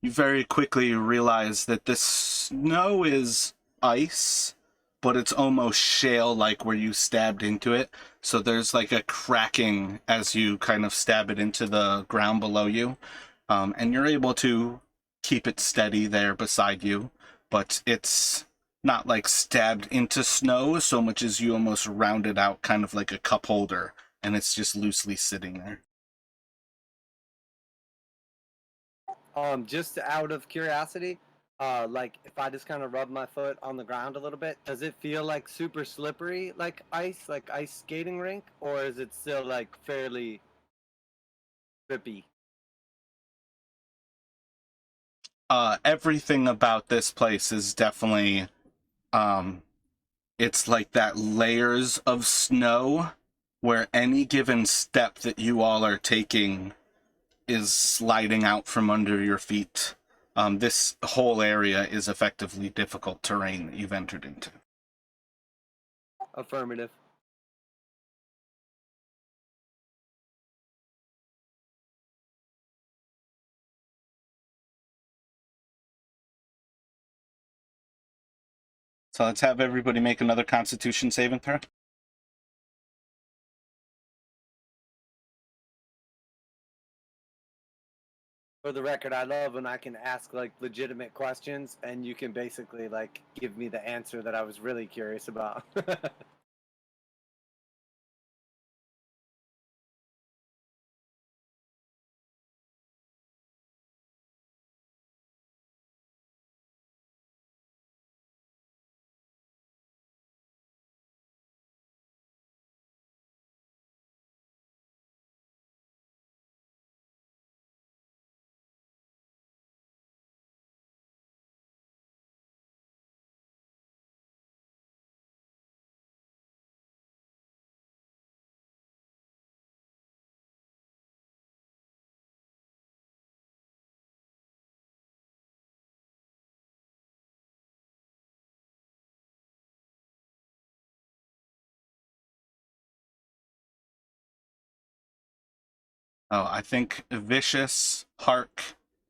you very quickly realize that this snow is ice, but it's almost shale-like where you stabbed into it. So there's like a cracking as you kind of stab it into the ground below you. And you're able to keep it steady there beside you, but it's not like stabbed into snow so much as you almost round it out kind of like a cup holder, and it's just loosely sitting there. Just out of curiosity, like if I just kind of rub my foot on the ground a little bit, does it feel like super slippery, like ice skating rink, or is it still like fairly trippy? Everything about this place is definitely, it's like that layers of snow where any given step that you all are taking is sliding out from under your feet. This whole area is effectively difficult terrain that you've entered into. Affirmative. So let's have everybody make another Constitution saving throw. For the record, I love when I can ask like legitimate questions and you can basically like give me the answer that I was really curious about. Oh, I think Vicious, Hark,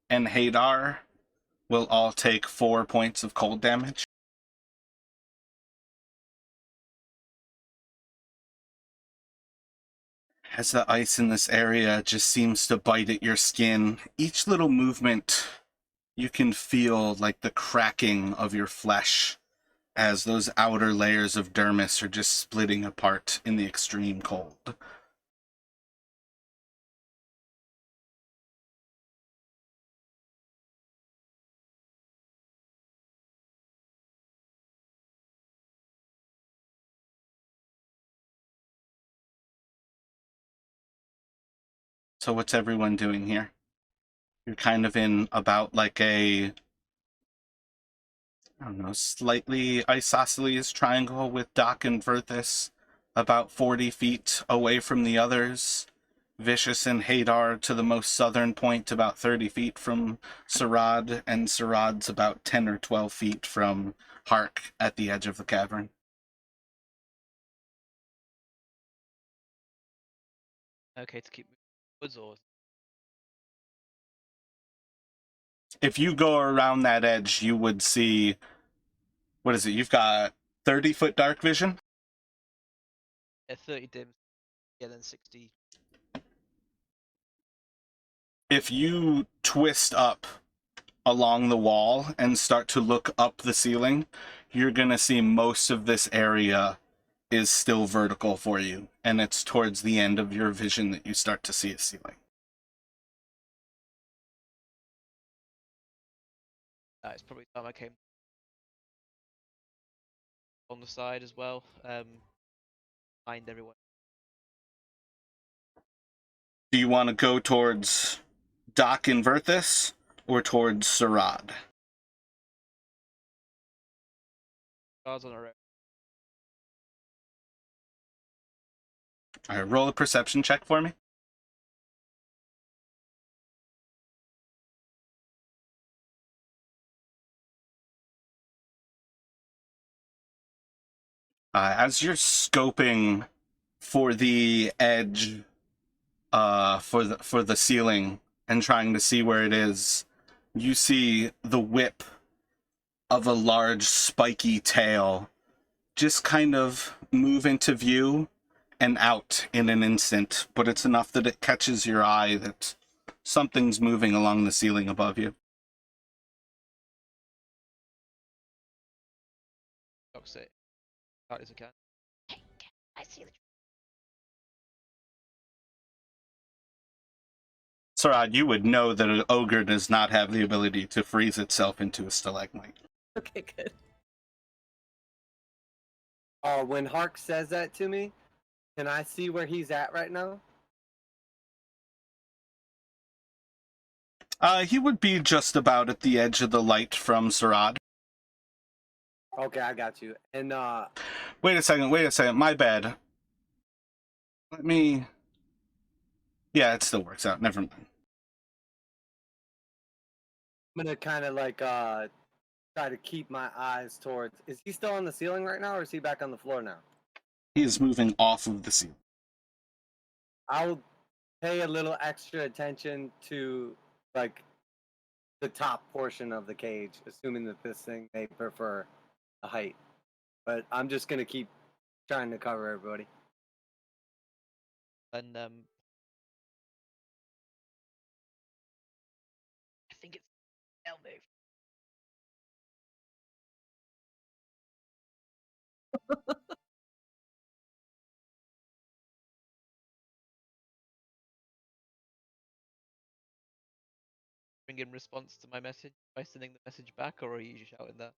and Hadar will all take 4 points of cold damage. As the ice in this area just seems to bite at your skin, each little movement you can feel like the cracking of your flesh as those outer layers of dermis are just splitting apart in the extreme cold. So what's everyone doing here? You're kind of in about like a, I don't know, slightly isosceles triangle with Doc and Verthis about 40 feet away from the others. Vicious and Hadar to the most southern point, about 30 feet from Sarad, and Sarad's about 10 or 12 feet from Hark at the edge of the cavern. Okay to keep moving woods or If you go around that edge, you would see, what is it? You've got 30-foot dark vision? 30 dim, yeah, then 60. If you twist up along the wall and start to look up the ceiling, you're going to see most of this area is still vertical for you, and it's towards the end of your vision that you start to see a ceiling. It's probably time I came on the side as well. Find everyone. Do you want to go towards Doc and Verthis or towards Sarad? Guards on our own. All right, roll a perception check for me. As you're scoping for the edge, for the ceiling and trying to see where it is, you see the whip of a large spiky tail just kind of move into view and out in an instant, but it's enough that it catches your eye that something's moving along the ceiling above you. Doc's it. Hard as I can. I see the. Sarad, you would know that an ogre does not have the ability to freeze itself into a stalagmite. Okay, good. When Hark says that to me, can I see where he's at right now? He would be just about at the edge of the light from Sarad. Okay, I got you. And Wait a second, my bad. Let me... Yeah, it still works out, never mind. I'm gonna kind of like try to keep my eyes towards. Is he still on the ceiling right now, or is he back on the floor now? He is moving off of the ceiling. I'll pay a little extra attention to like the top portion of the cage, assuming that this thing may prefer a height. But I'm just gonna keep trying to cover everybody. And I think it's L move. In response to my message by sending the message back, or are you just shouting that?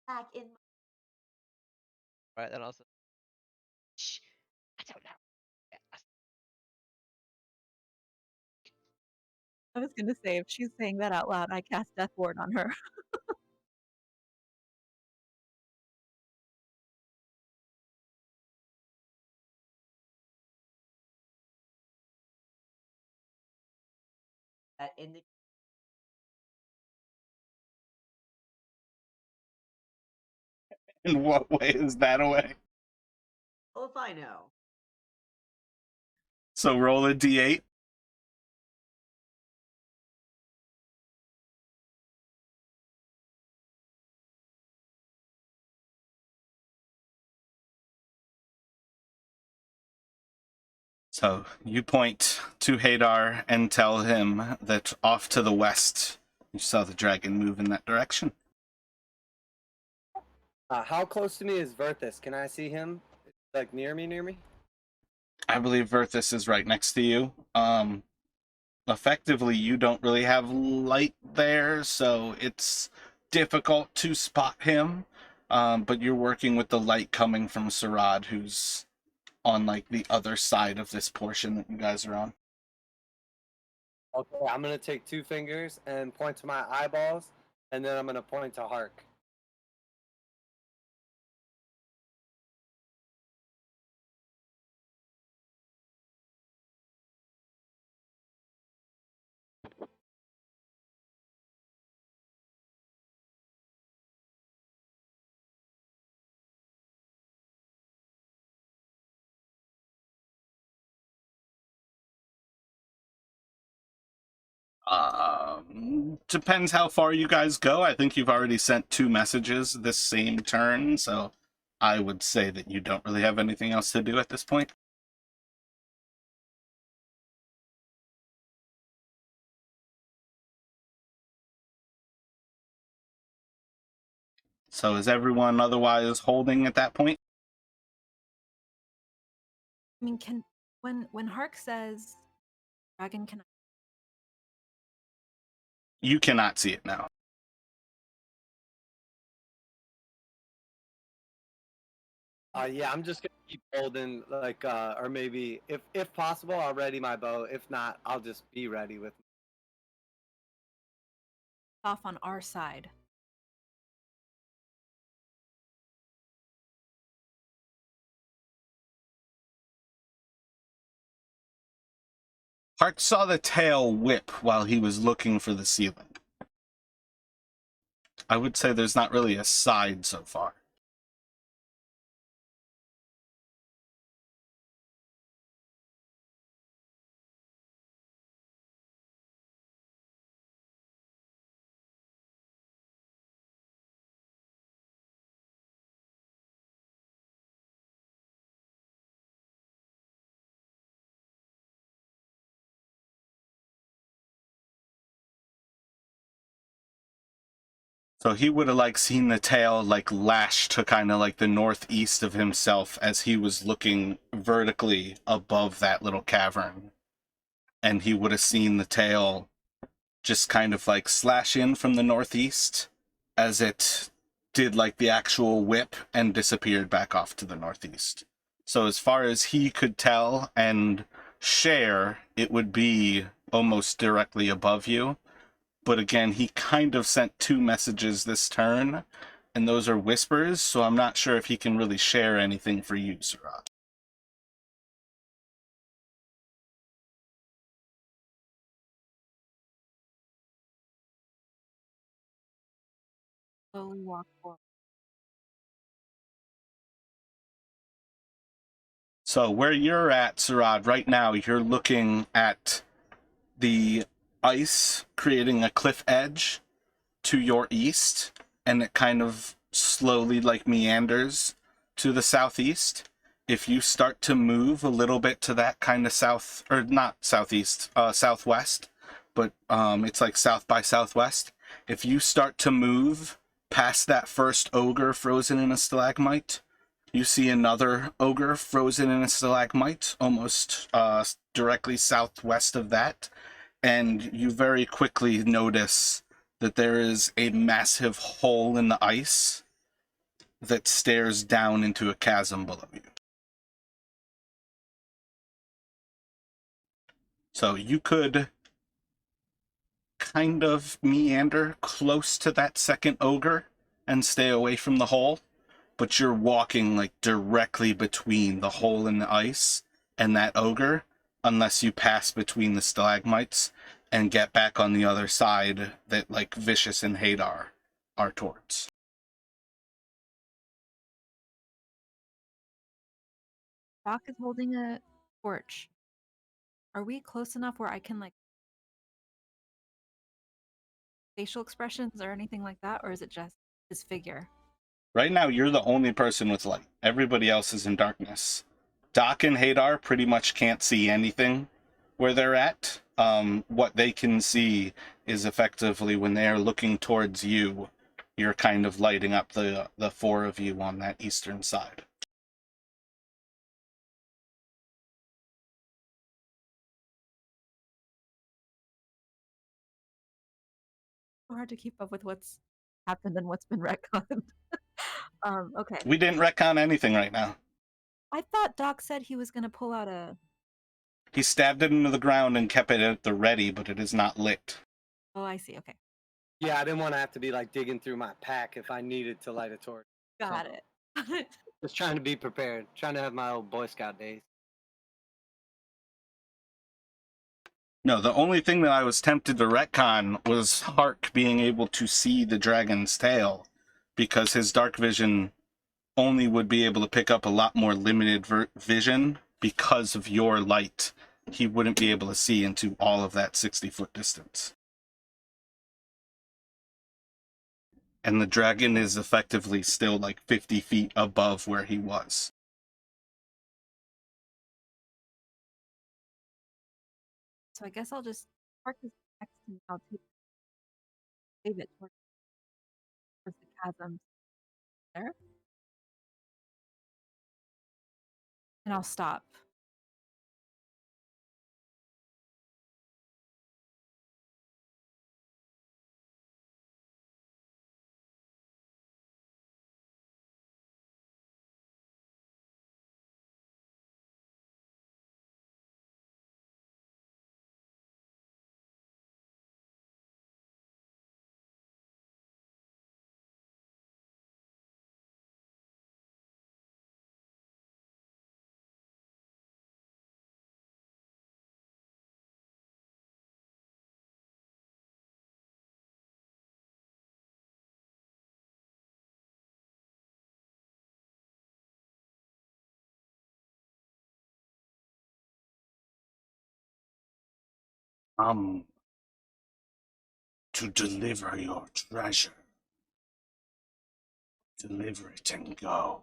Back in. Right then I'll say, shh, I don't know. Yeah, I was gonna say if she's saying that out loud, I cast Death Ward on her. That in the. In what way is that a way? Well, if I know. So roll a d8. So you point to Hadar and tell him that off to the west, you saw the dragon move in that direction. How close to me is Verthus? Can I see him? Like near me? I believe Verthus is right next to you. Effectively, you don't really have light there, so it's difficult to spot him. But you're working with the light coming from Sarad, who's on like the other side of this portion that you guys are on. Okay, I'm gonna take 2 fingers and point to my eyeballs, and then I'm gonna point to Hark. Depends how far you guys go. I think you've already sent 2 messages this same turn, so I would say that you don't really have anything else to do at this point. So is everyone otherwise holding at that point? I mean, when Hark says dragon can You cannot see it now. Yeah, I'm just gonna keep holding, like, or maybe if possible, I'll ready my bow. If not, I'll just be ready with. off on our side. Hart saw the tail whip while he was looking for the ceiling. I would say there's not really a side so far. So he would have like seen the tail like lash to kind of like the northeast of himself as he was looking vertically above that little cavern. And he would have seen the tail just kind of like slash in from the northeast as it did like the actual whip and disappeared back off to the northeast. So as far as he could tell and share, it would be almost directly above you. But again, he kind of sent 2 messages this turn, and those are whispers, so I'm not sure if he can really share anything for you, Sarad. Slowly walk forward. So where you're at, Sarad, right now, you're looking at the ice creating a cliff edge to your east, and it kind of slowly like meanders to the southeast. If you start to move a little bit to that kind of south, or not southeast, southwest, but it's like south by southwest. If you start to move past that first ogre frozen in a stalagmite, you see another ogre frozen in a stalagmite almost directly southwest of that, and you very quickly notice that there is a massive hole in the ice that stares down into a chasm below you. So you could kind of meander close to that second ogre and stay away from the hole, but you're walking like directly between the hole in the ice and that ogre unless you pass between the stalagmites and get back on the other side that like Vicious and Hadar are towards. Doc is holding a torch. Are we close enough where I can like facial expressions or anything like that, or is it just his figure? Right now, you're the only person with light. Everybody else is in darkness. Doc and Hadar pretty much can't see anything where they're at. What they can see is effectively when they are looking towards you, you're kind of lighting up the four of you on that eastern side. So hard to keep up with what's happened and what's been retconned. Okay. We didn't retcon anything right now. I thought Doc said he was gonna pull out a. He stabbed it into the ground and kept it at the ready, but it is not lit. Oh, I see. Okay, Yeah, I didn't want to have to be like digging through my pack if I needed to light a torch. got it. Just trying to be prepared. Trying to have my old Boy Scout days. No, the only thing that I was tempted to retcon was Hark being able to see the dragon's tail, because his dark vision only would be able to pick up a lot more limited vision because of your light. He wouldn't be able to see into all of that 60-foot distance. And the dragon is effectively still like 50 feet above where he was. So I guess I'll just park this next to me. I'll save it towards the chasm there, and I'll stop. To deliver your treasure. Deliver it and go.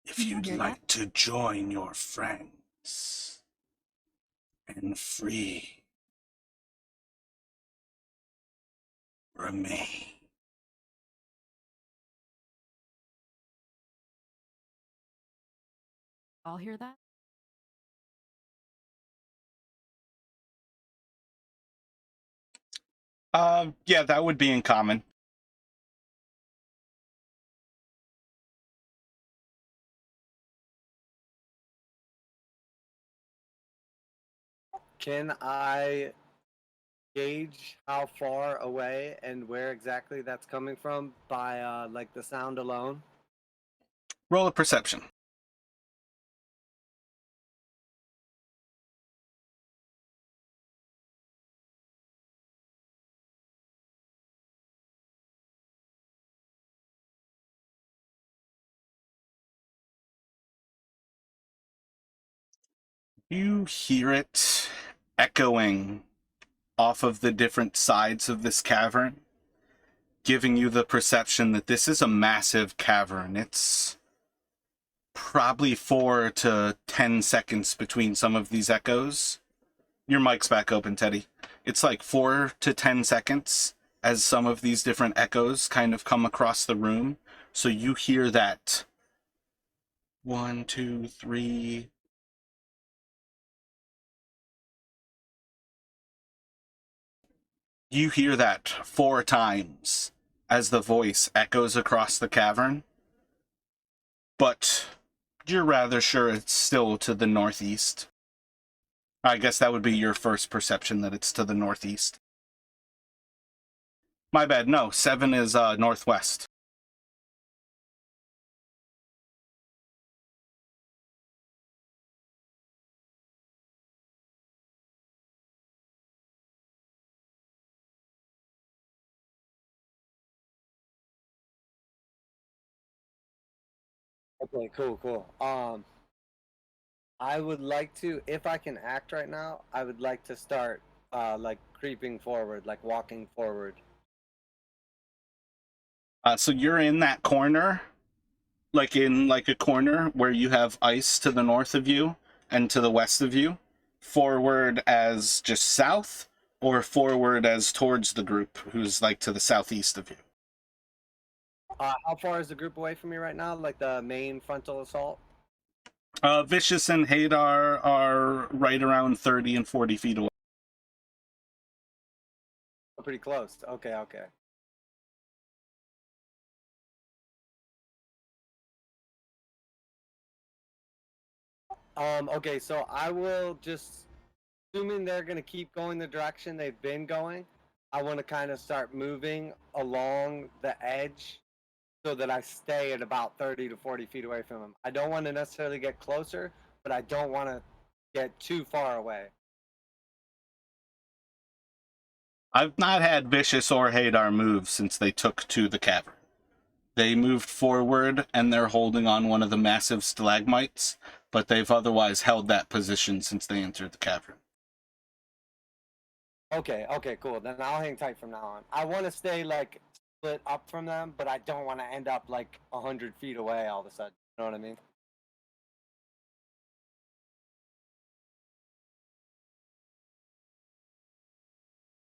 If Did you you'd hear like to join your friends and free, remain. I'll hear that. Yeah, that would be in common. Can I gauge how far away and where exactly that's coming from by like the sound alone? Roll a perception. You hear it echoing off of the different sides of this cavern, giving you the perception that this is a massive cavern. It's probably 4 to 10 seconds between some of these echoes. Your mic's back open, Teddy. It's like 4 to 10 seconds as some of these different echoes kind of come across the room. So you hear that 1, 2, 3. You hear that 4 times as the voice echoes across the cavern. But you're rather sure it's still to the northeast. I guess that would be your first perception, that it's to the northeast. My bad, no, 7 is northwest. Okay, cool. I would like to, if I can act right now, I would like to start like creeping forward, like walking forward. So you're in that corner, like in like a corner where you have ice to the north of you and to the west of you. Forward as just south, or forward as towards the group who's like to the southeast of you. How far is the group away from me right now? Like the main frontal assault? Vicious and Hadar are right around 30 and 40 feet away. Oh, pretty close. Okay, okay. Okay, so I will just, assuming they're gonna keep going the direction they've been going, I want to kind of start moving along the edge so that I stay at about 30 to 40 feet away from them. I don't want to necessarily get closer, but I don't want to get too far away. I've not had Vicious or Hadar move since they took to the cavern. They moved forward and they're holding on one of the massive stalagmites, but they've otherwise held that position since they entered the cavern. Okay, okay, cool. Then I'll hang tight from now on. I want to stay like split up from them, but I don't want to end up like 100 feet away all of a sudden. You know what I mean?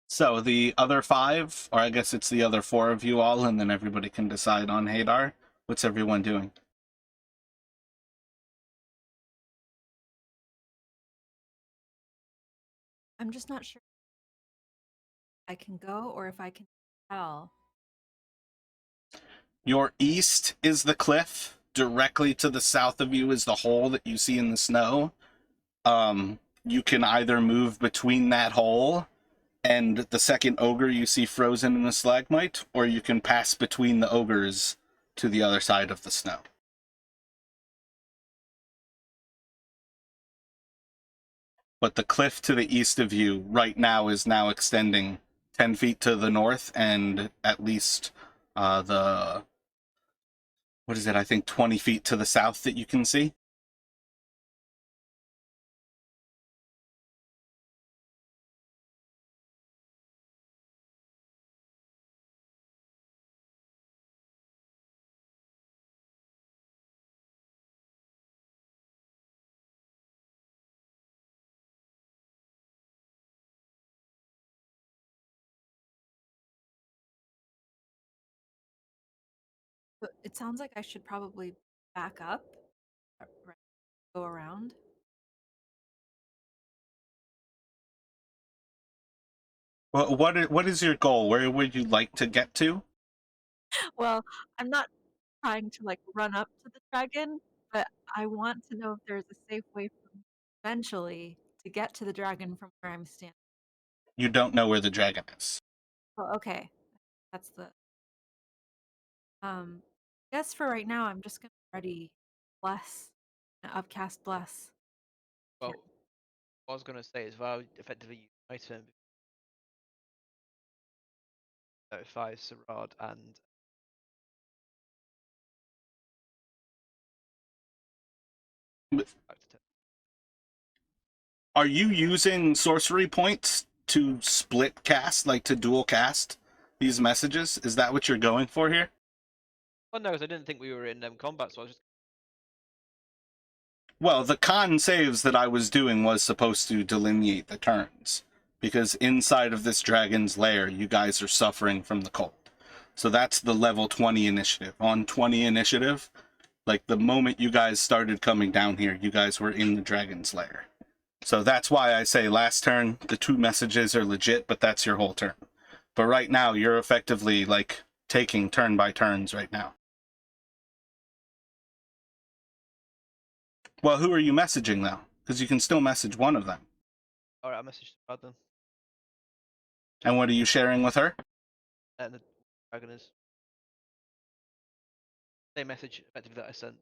So the other five, or I guess it's the other four of you all, and then everybody can decide on Hadar. What's everyone doing? I'm just not sure if I can go or if I can tell. Your east is the cliff. Directly to the south of you is the hole that you see in the snow. You can either move between that hole and the second ogre you see frozen in a stalagmite, or you can pass between the ogres to the other side of the snow. But the cliff to the east of you right now is now extending 10 feet to the north and at least what is it, I think 20 feet to the south that you can see. But it sounds like I should probably back up, right, go around. Well, what is your goal? Where would you like to get to? Well, I'm not trying to like run up to the dragon, but I want to know if there's a safe way for me eventually to get to the dragon from where I'm standing. You don't know where the dragon is. Oh, okay. That's the I guess for right now I'm just gonna ready bless, upcast bless. Well, what I was gonna say is, well, effectively use my turn. 35 Sarad and But 5 to 10. are you using sorcery points to split cast, like to dual cast these messages? Is that what you're going for here? Well, no, 'cause I didn't think we were in combat, so I was just. Well, the con saves that I was doing was supposed to delineate the turns, because inside of this dragon's lair, you guys are suffering from the cold. So that's the level 20 initiative. On 20 initiative, like the moment you guys started coming down here, you guys were in the dragon's lair. So that's why I say last turn, the two messages are legit, but that's your whole turn. But right now, you're effectively like taking turn by turns right now. Well, who are you messaging though? Because you can still message one of them. Alright, I messaged Sarad then. And what are you sharing with her? And the dragon is. Same message effectively that I sent.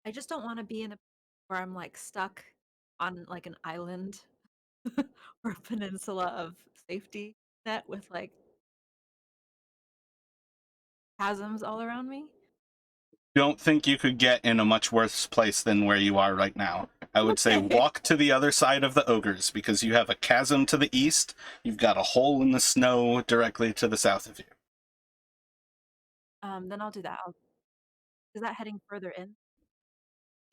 I just don't want to be in a where I'm like stuck on like an island or a peninsula of safety net with like chasms all around me. Don't think you could get in a much worse place than where you are right now. I would say Okay. walk to the other side of the ogres because you have a chasm to the east. You've got a hole in the snow directly to the south of you. Then I'll do that. Is that heading further in?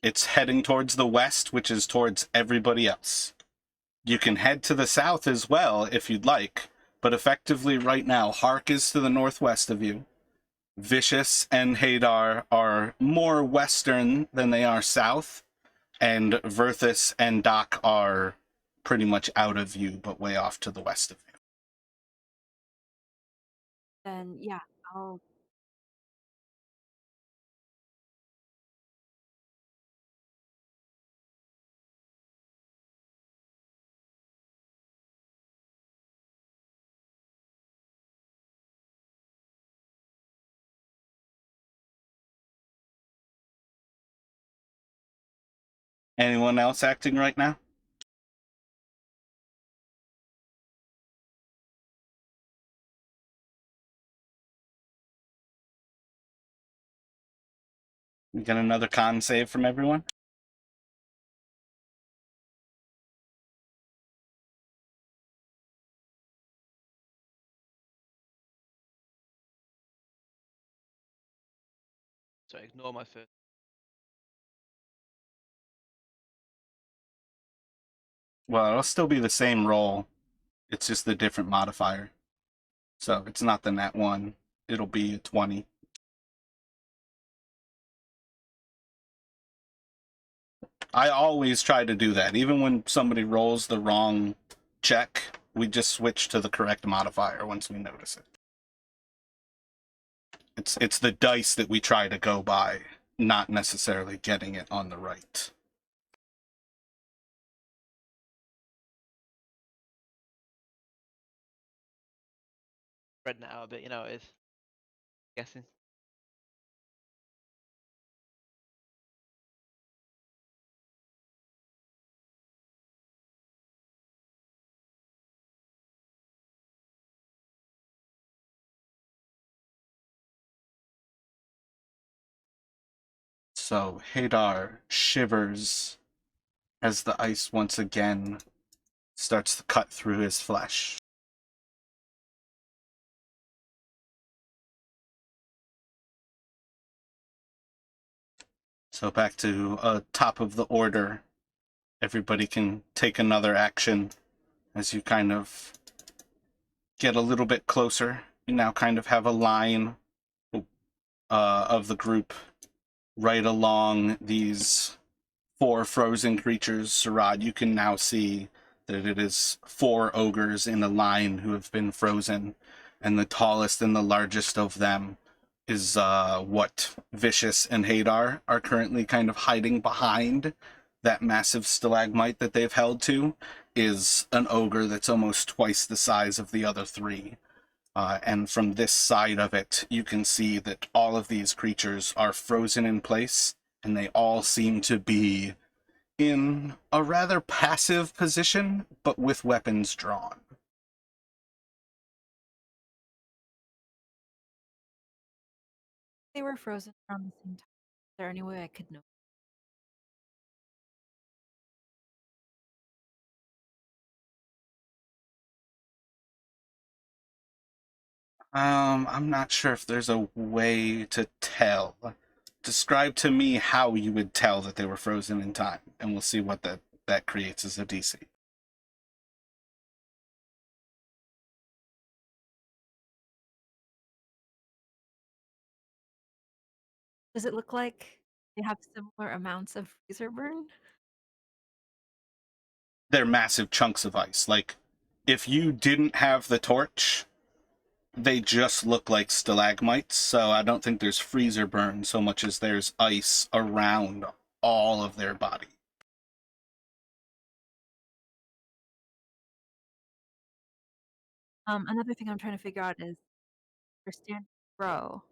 It's heading towards the west, which is towards everybody else. You can head to the south as well if you'd like, but effectively right now, Hark is to the northwest of you. Vicious and Hadar are more western than they are south, and Verthus and Doc are pretty much out of view, but way off to the west of you. Then yeah, I'll Anyone else acting right now? We get another con save from everyone. So ignore my first. Well, it'll still be the same roll. It's just the different modifier. So it's not the nat 1. It'll be a 20. I always try to do that. Even when somebody rolls the wrong check, we just switch to the correct modifier once we notice it. It's the dice that we try to go by, not necessarily getting it on the right. Spreading it out a bit, you know it is. Guessing. So Hadar shivers as the ice once again starts to cut through his flesh. So back to top of the order. Everybody can take another action as you kind of get a little bit closer. You now kind of have a line of the group right along these 4 frozen creatures. Sarad, you can now see that it is 4 ogres in a line who have been frozen, and the tallest and the largest of them is what Vicious and Hadar are currently kind of hiding behind. That massive stalagmite that they've held to is an ogre that's almost twice the size of the other 3. And from this side of it, you can see that all of these creatures are frozen in place, and they all seem to be in a rather passive position, but with weapons drawn. they were frozen around the same time. Is there any way I could know? I'm not sure if there's a way to tell. Describe to me how you would tell that they were frozen in time, and we'll see what that creates as a DC. Does it look like they have similar amounts of freezer burn? They're massive chunks of ice. Like, if you didn't have the torch, they just look like stalagmites, so I don't think there's freezer burn so much as there's ice around all of their body. Another thing I'm trying to figure out is for stand row,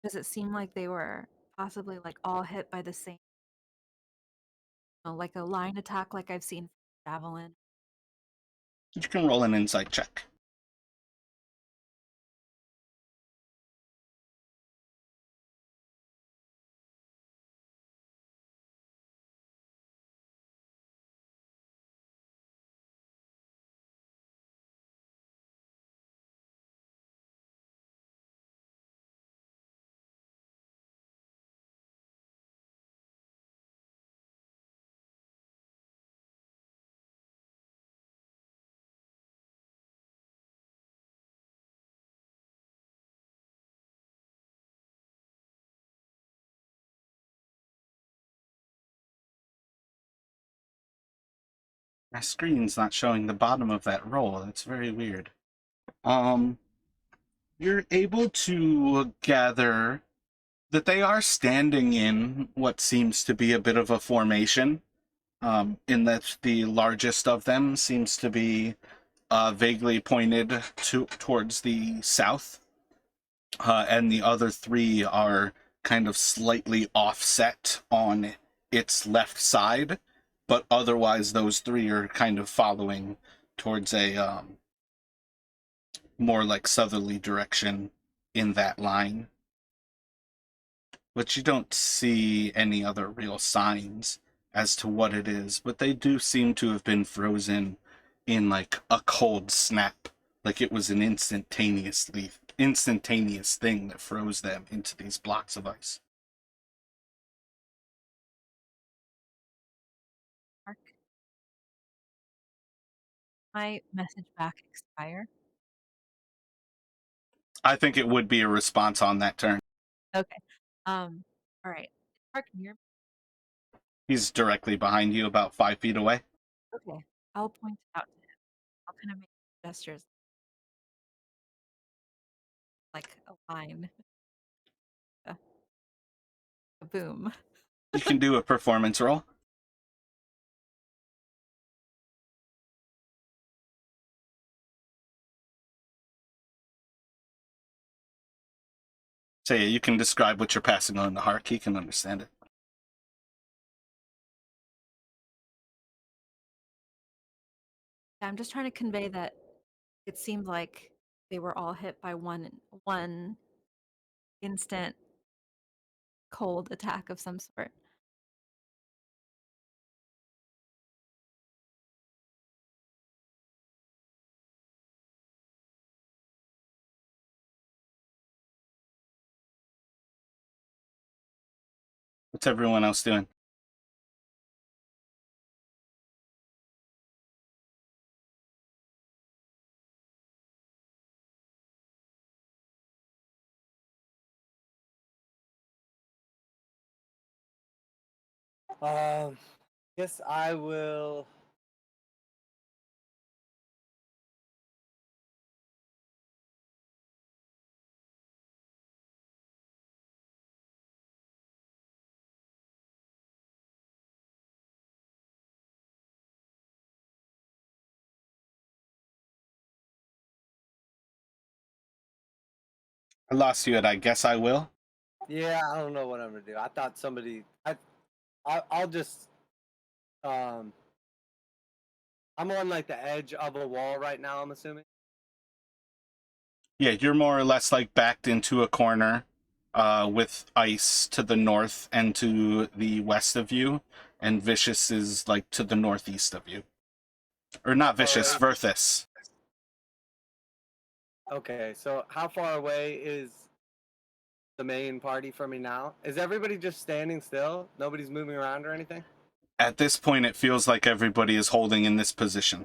does it seem like they were possibly like all hit by the same like a line attack like I've seen from javelin. You can roll an insight check. My screen's not showing the bottom of that roll. That's very weird. You're able to gather that they are standing in what seems to be a bit of a formation, in that the largest of them seems to be vaguely pointed towards the south, and the other three are kind of slightly offset on its left side, but otherwise those three are kind of following towards a more like southerly direction in that line. But you don't see any other real signs as to what it is, but they do seem to have been frozen in like a cold snap, like it was an instantaneous thing that froze them into these blocks of ice. Mark, my message back expire. I think it would be a response on that turn. Okay. All right. Mark near. He's directly behind you, about 5 feet away. Okay. I'll point it out to him. I'll kind of make gestures like a line, a boom. You can do a performance roll. So yeah, you can describe what you're passing on to Hark. He can understand it. I'm just trying to convey that it seemed like they were all hit by one instant cold attack of some sort. What's everyone else doing? Guess I will. I lost you at I guess I will. Yeah, I don't know what I'm gonna do. I thought somebody. I'll just. Um. I'm on like the edge of a wall right now. I'm assuming. Yeah, you're more or less like backed into a corner, with ice to the north and to the west of you, and Vicious is like to the northeast of you. Or not Vicious, Alright. Verthus. Okay, so how far away is the main party from me now? Is everybody just standing still? Nobody's moving around or anything? At this point, it feels like everybody is holding in this position.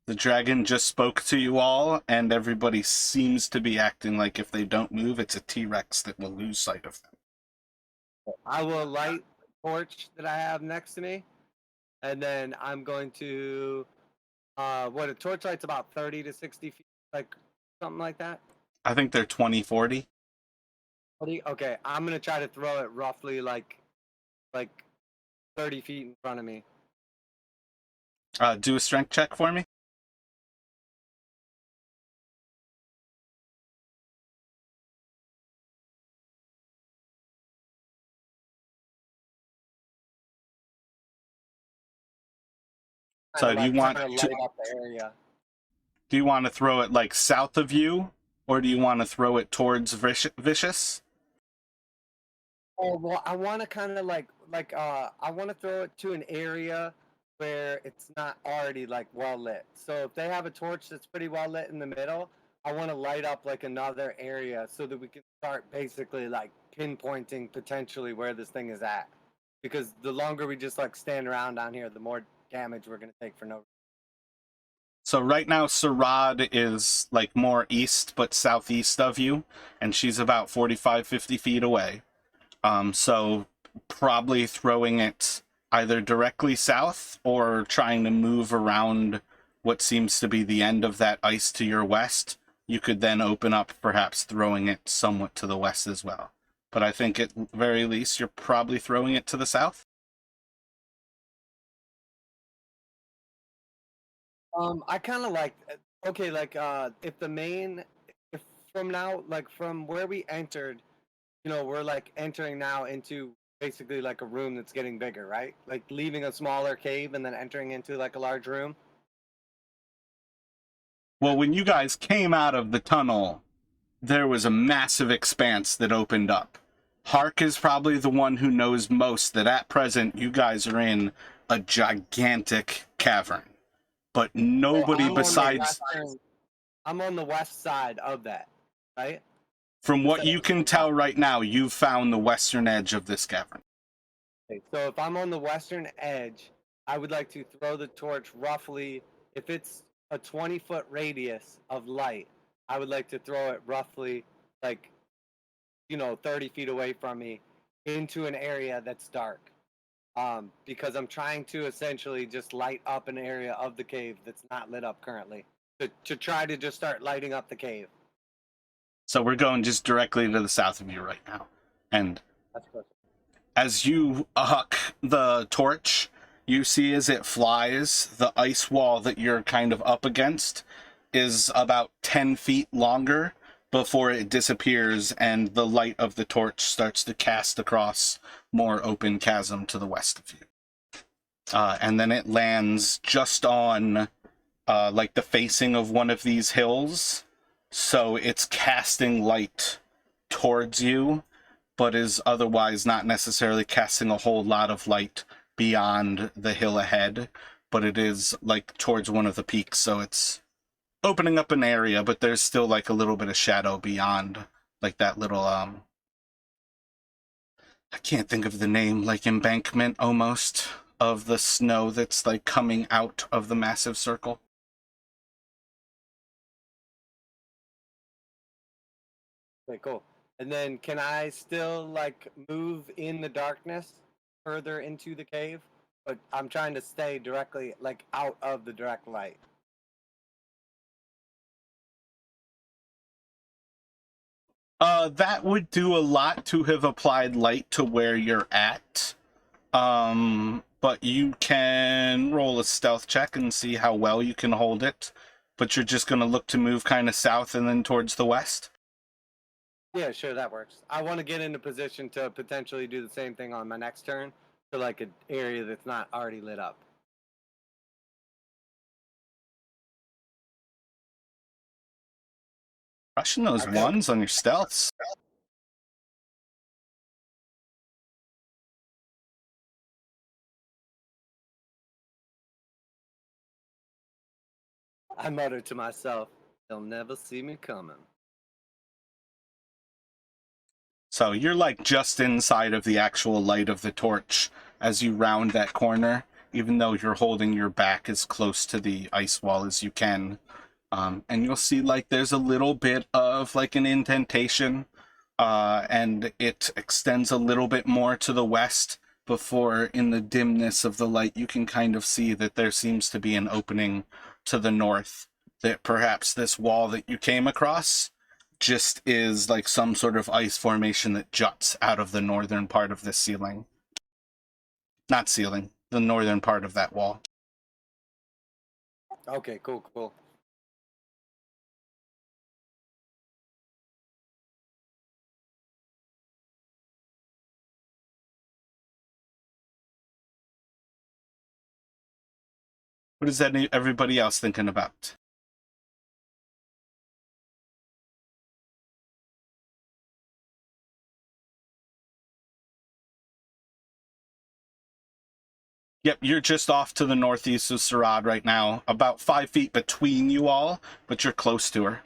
The dragon just spoke to you all, and everybody seems to be acting like if they don't move, it's a T-Rex that will lose sight of them. I will light the torch that I have next to me, and then I'm going to. What a torch light's about 30 to 60 feet, like something like that. I think they're 20-40. Okay, I'm gonna try to throw it roughly like 30 feet in front of me. Do a strength check for me. So Kinda do you like want trying to to light up the area. do you want to throw it like south of you, or do you want to throw it towards Vicious? Oh well, I want to kind of I want to throw it to an area where it's not already like well lit. So if they have a torch that's pretty well lit in the middle, I want to light up like another area so that we can start basically like pinpointing potentially where this thing is at. Because the longer we just like stand around down here, the more damage we're gonna take for no. So right now, Sarad is like more east but southeast of you, and she's about 45, 50 feet away. So probably throwing it either directly south or trying to move around what seems to be the end of that ice to your west. You could then open up, perhaps throwing it somewhat to the west as well. But I think at very least, you're probably throwing it to the south. I kind of like okay, like if the main, if from now, like from where we entered, we're like entering now into basically like a room that's getting bigger, right? Like leaving a smaller cave and then entering into like a large room. Well, when you guys came out of the tunnel, there was a massive expanse that opened up. Hark is probably the one who knows most that at present you guys are in a gigantic cavern. But So nobody besides, I'm on the west side of that, right? from what Instead you of can the top. tell right now, you've found the western edge of this cavern. Okay, so if I'm on the western edge, I would like to throw the torch roughly, if it's a 20-foot radius of light, I would like to throw it roughly like 30 feet away from me into an area that's dark. Because I'm trying to essentially just light up an area of the cave that's not lit up currently. To try to just start lighting up the cave. So we're going just directly to the south of you right now. And That's perfect. as you huck the torch, you see as it flies, the ice wall that you're kind of up against is about 10 feet longer before it disappears and the light of the torch starts to cast across more open chasm to the west of you. And then it lands just on like the facing of one of these hills. So it's casting light towards you, but is otherwise not necessarily casting a whole lot of light beyond the hill ahead. But it is like towards one of the peaks, so it's opening up an area, but there's still like a little bit of shadow beyond like that little I can't think of the name, like embankment almost of the snow that's like coming out of the massive circle. Okay, cool. And then can I still like move in the darkness further into the cave? But I'm trying to stay directly like out of the direct light. That would do a lot to have applied light to where you're at. But you can roll a stealth check and see how well you can hold it. But you're just gonna look to move kind of south and then towards the west. Yeah, sure, that works. I want to get into position to potentially do the same thing on my next turn to like an area that's not already lit up. Crushing those Okay. ones on your stealths. I muttered to myself, they'll never see me coming. So you're like just inside of the actual light of the torch as you round that corner, even though you're holding your back as close to the ice wall as you can. And you'll see like there's a little bit of like an indentation, and it extends a little bit more to the west before in the dimness of the light you can kind of see that there seems to be an opening to the north, that perhaps this wall that you came across just is like some sort of ice formation that juts out of the northern part of this ceiling. Not ceiling, the northern part of that wall. Okay, cool. What is everybody else thinking about? Yep, you're just off to the northeast of Sarad right now, about 5 feet between you all, but you're close to her.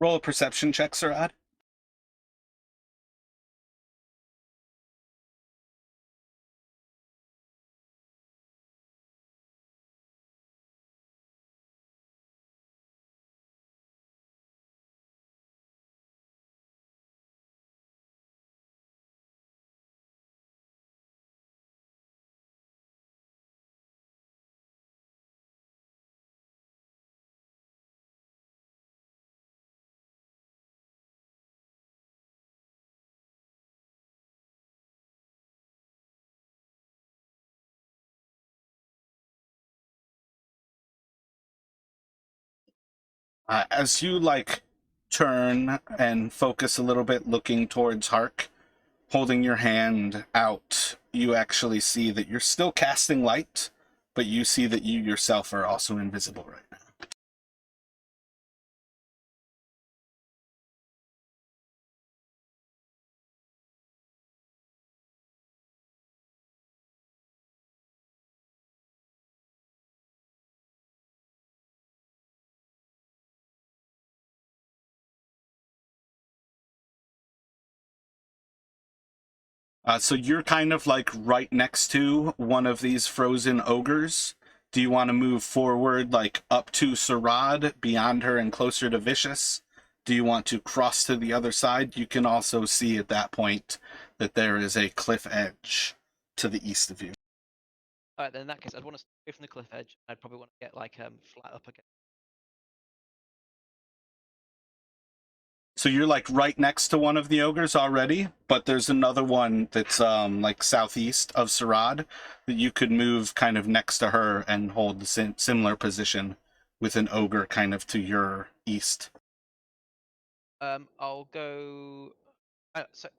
Roll a perception check, Sarad. As you turn and focus a little bit looking towards Hark, holding your hand out, you actually see that you're still casting light, but you see that you yourself are also invisible right now. So you're kind of right next to one of these frozen ogres. Do you want to move forward up to Sarad, beyond her and closer to Vicious? Do you want to cross to the other side? You can also see at that point that there is a cliff edge to the east of you. Alright, then in that case, I'd want to stay from the cliff edge. I'd probably want to get flat up again. So you're right next to one of the ogres already, but there's another one that's southeast of Sarad that you could move kind of next to her and hold the similar position with an ogre kind of to your east. I'll go.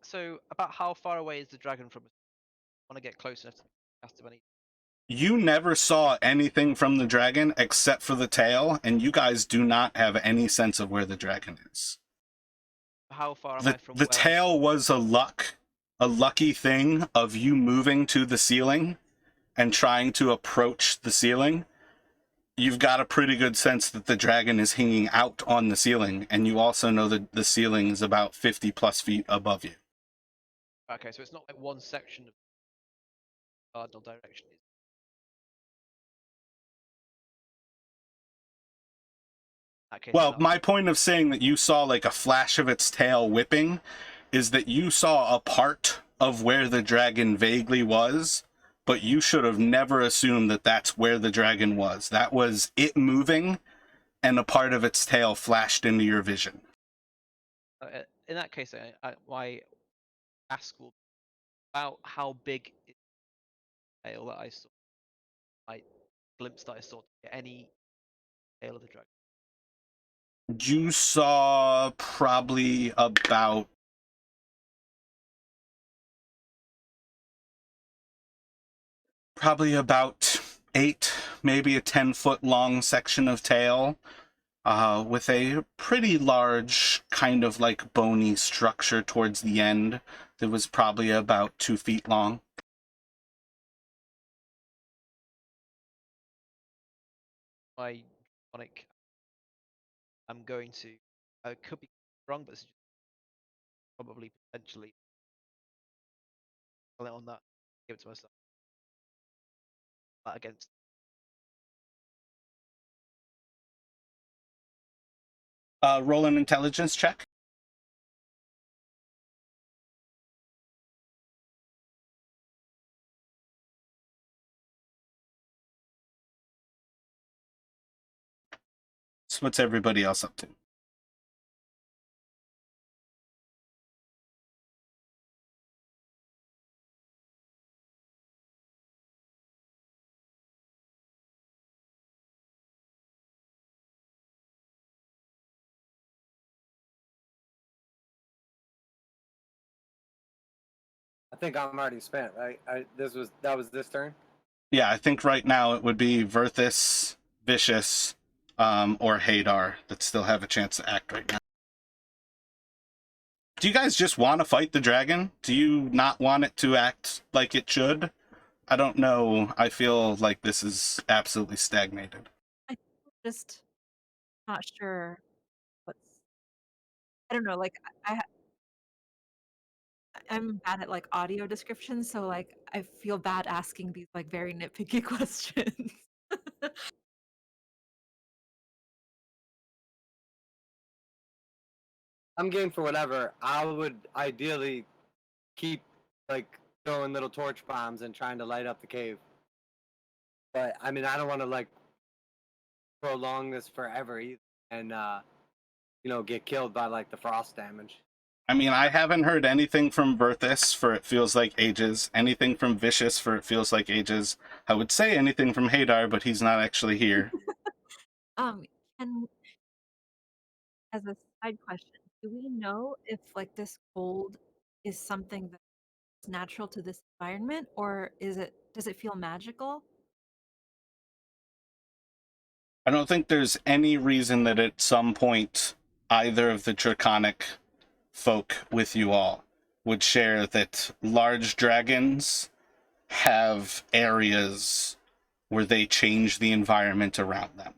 So about how far away is the dragon from us? I want to get close enough to cast him any. You never saw anything from the dragon except for the tail, and you guys do not have any sense of where the dragon is. How far am I from the where tail was a lucky thing of you moving to the ceiling and trying to approach the ceiling. You've got a pretty good sense that the dragon is hanging out on the ceiling, and you also know that the ceiling is about 50 plus feet above you. Okay, so it's not like one section of cardinal direction. Okay, Well, my point of saying that you saw a flash of its tail whipping is that you saw a part of where the dragon vaguely was, but you should have never assumed that that's where the dragon was. That was it moving, and a part of its tail flashed into your vision. In that case, my ask will be about how big is the tail that I saw, glimpse that I saw. Any tail of the dragon. You saw probably about probably about 8, maybe a 10-foot long section of tail, with a pretty large kind of like bony structure towards the end that was probably about 2 feet long. my demonic. I'm going to. I could be wrong, but this is probably potentially on that. Give it to myself. That against. Roll an intelligence check. So what's everybody else up to? I think I'm already spent, right? That was this turn. Yeah, I think right now it would be Verthis, Vicious, or Hadar that still have a chance to act right now. Do you guys just want to fight the dragon? Do you not want it to act like it should? I don't know. I feel like this is absolutely stagnated. I'm just not sure what's. I don't know. Like I'm bad at like audio descriptions, so like I feel bad asking these like very nitpicky questions. I'm game for whatever. I would ideally keep like throwing little torch bombs and trying to light up the cave. But I mean, I don't want to like prolong this forever either, and get killed by like the frost damage. I mean, I haven't heard anything from Verthis for it feels like ages. Anything from Vicious for it feels like ages. I would say anything from Hadar, but he's not actually here. And as a side question, do we know if like this cold is something that's natural to this environment, or does it feel magical? I don't think there's any reason that at some point either of the Draconic folk with you all would share that large dragons have areas where they change the environment around them.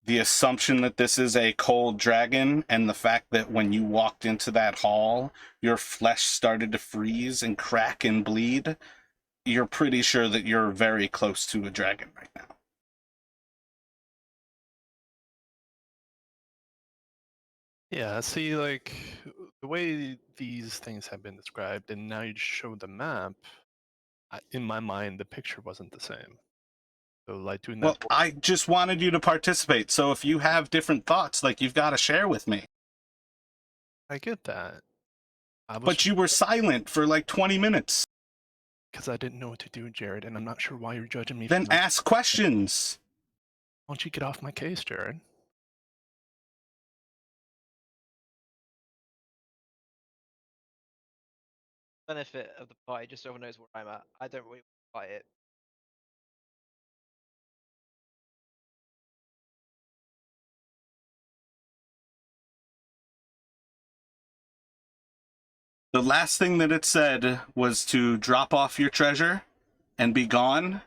The assumption that this is a cold dragon and the fact that when you walked into that hall, your flesh started to freeze and crack and bleed, you're pretty sure that you're very close to a dragon right now. Yeah, see, like the way these things have been described, and now you show the map. In my mind, the picture wasn't the same. So, like doing Well, that. I just wanted you to participate. So if you have different thoughts, like you've got to share with me. I get that. But you were silent for like 20 minutes. Because I didn't know what to do, Jared, and I'm not sure why you're judging me. Then ask questions. Why don't you get off my case, Jared? Benefit of the party, just so everyone knows where I'm at. I don't really fight it. The last thing that it said was to drop off your treasure and be gone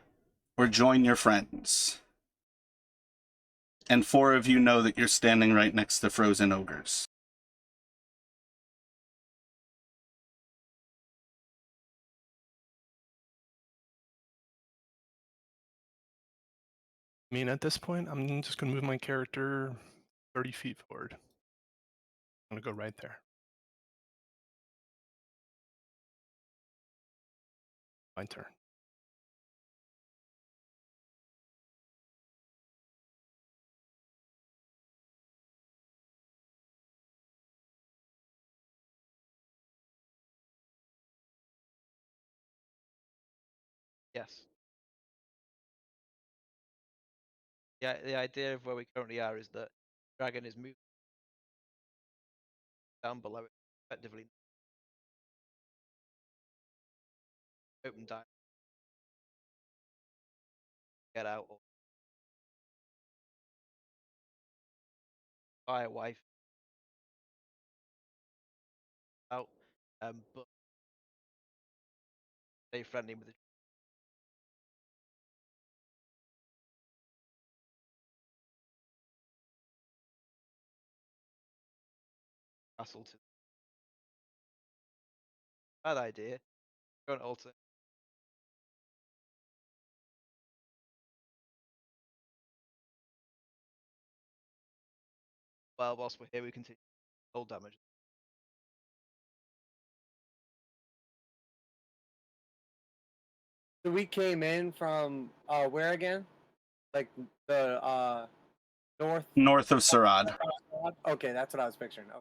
or join your friends. And 4 of you know that you're standing right next to frozen ogres. I mean, at this point, I'm just going to move my character 30 feet forward. I'm going to go right there. My turn. Yes. Yeah, the idea of where we currently are is that dragon is moving down below it, effectively open time. Get out or buy a wife out, but stay friendly with the castle to. Bad idea. Go on alter. Well, whilst we're here, we continue cold damage. So we came in from where again? Like the north. North of Sarad. Okay, that's what I was picturing. Okay.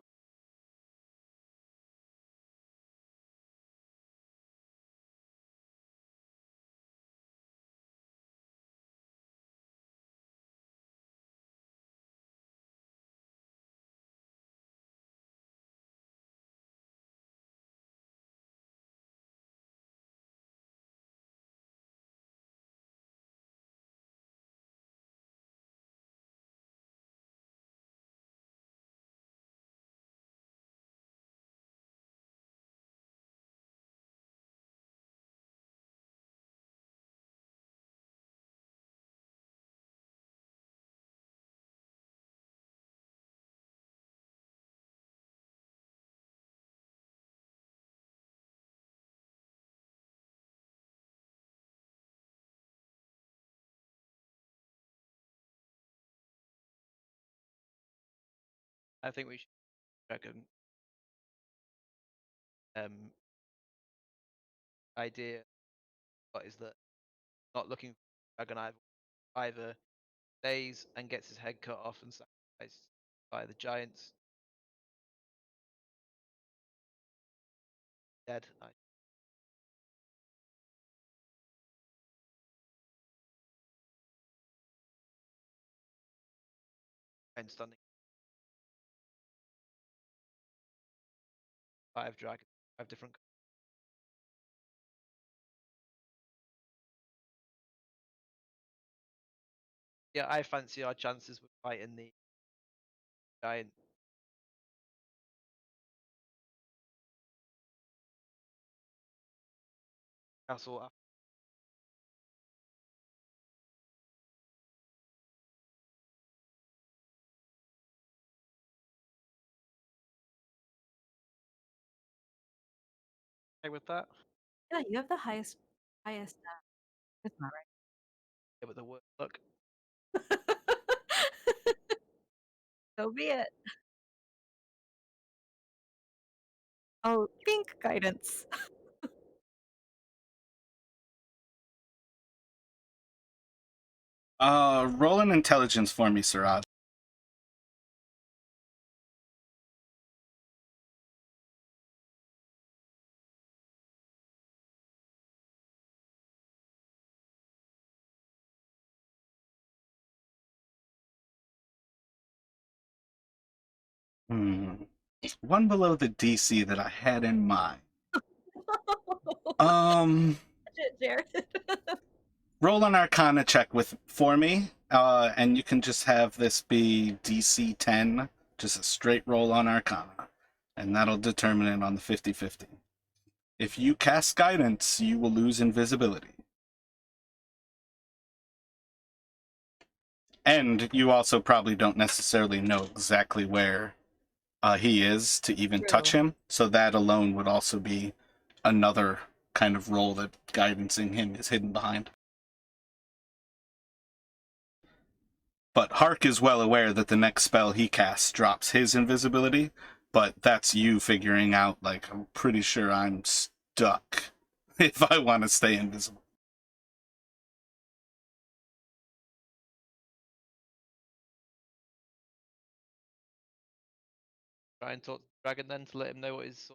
I think we should dragon idea. What is that? Not looking for dragon either stays and gets his head cut off and sacrificed by the giants. Dead. And standing 5 dragons, 5 different. Yeah, I fancy our chances with fighting the giant. Castle. Okay with that? Yeah, you have the highest. It's not Yeah, with the word look. right. So be it. Oh, think guidance. Roll an intelligence for me, Sarad. One below the DC that I had in mind. Jared. Roll an Arcana check for me, and you can just have this be DC 10, just a straight roll on Arcana, and that'll determine it on the 50-50. If you cast Guidance, you will lose invisibility. And you also probably don't necessarily know exactly where he is to even touch True. him, so that alone would also be another kind of role that guidancing him is hidden behind. But Hark is well aware that the next spell he casts drops his invisibility, but that's you figuring out, like, I'm pretty sure I'm stuck if I want to stay invisible. Try and talk to the dragon then to let him know what his.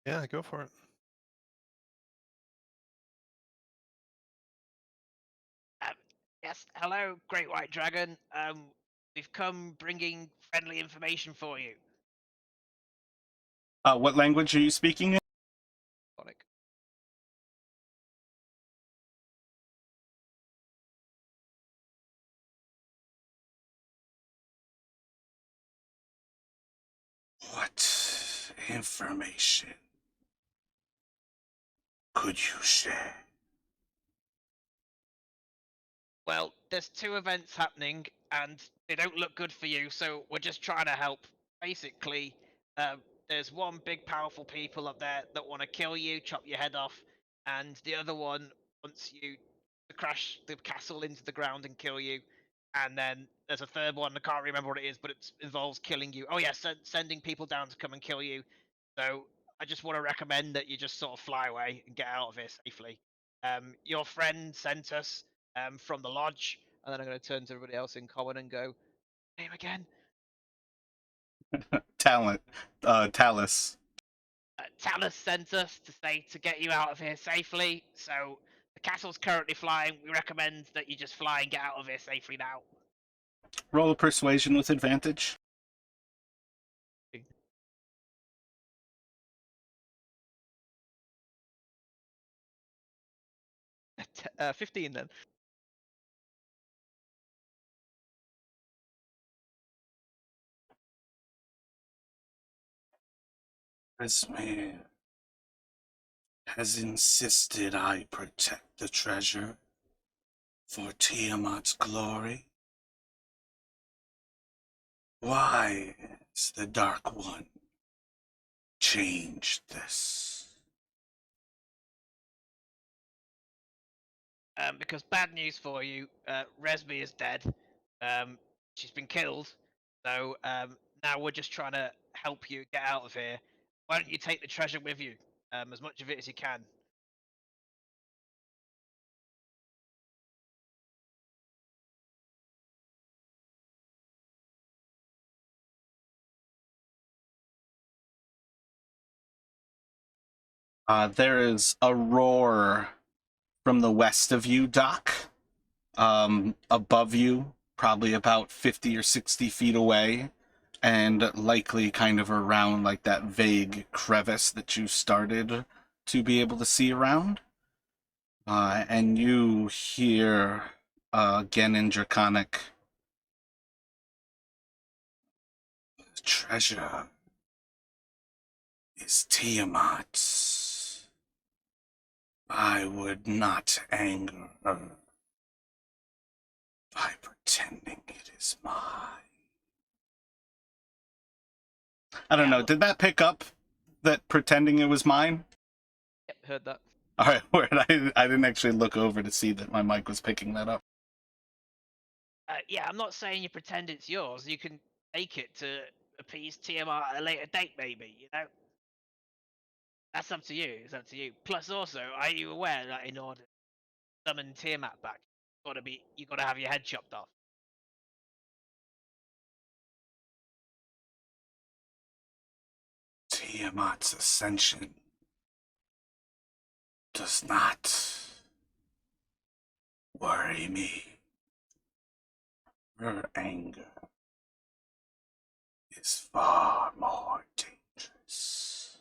Yeah, go for it. Yes, hello, Great White Dragon. We've come bringing friendly information for you. What language are you speaking in? Sonic. What information could you share? Well, there's 2 events happening. and they don't look good for you. So we're just trying to help. Basically, there's one big powerful people up there that want to kill you, chop your head off, and the other one wants you to crash the castle into the ground and kill you. And then there's a third one. I can't remember what it is, but it involves killing you. Oh yeah, sending people down to come and kill you. So I just want to recommend that you just sort of fly away and get out of here safely. Your friend sent us from the lodge, And then I'm going to turn to everybody else in common and go, name again. Talus. Talus sent us to say to get you out of here safely. So the castle's currently flying. We recommend that you just fly and get out of here safely now. Roll a persuasion with advantage. 15 then. Resmir has insisted I protect the treasure for Tiamat's glory. Why has the Dark One changed this? Because bad news for you, Resby is dead. She's been killed. So now we're just trying to help you get out of here. Why don't you take the treasure with you, as much of it as you can? There is a roar from the west of you, Doc. Above you, probably about 50 or 60 feet away, and likely kind of around like that vague crevice that you started to be able to see around. And you hear again in Draconic, the treasure is Tiamat's. I would not anger her by pretending it is mine. I don't know. Did that pick up that pretending it was mine? Yep, heard that. All right, word. I didn't actually look over to see that my mic was picking that up. Yeah, I'm not saying you pretend it's yours. You can take it to appease Tiamat at a later date, maybe. You know, that's up to you. It's up to you. Plus, also, are you aware that in order to summon Tiamat back, you gotta have your head chopped off? Tiamat's ascension does not worry me. Her anger is far more dangerous.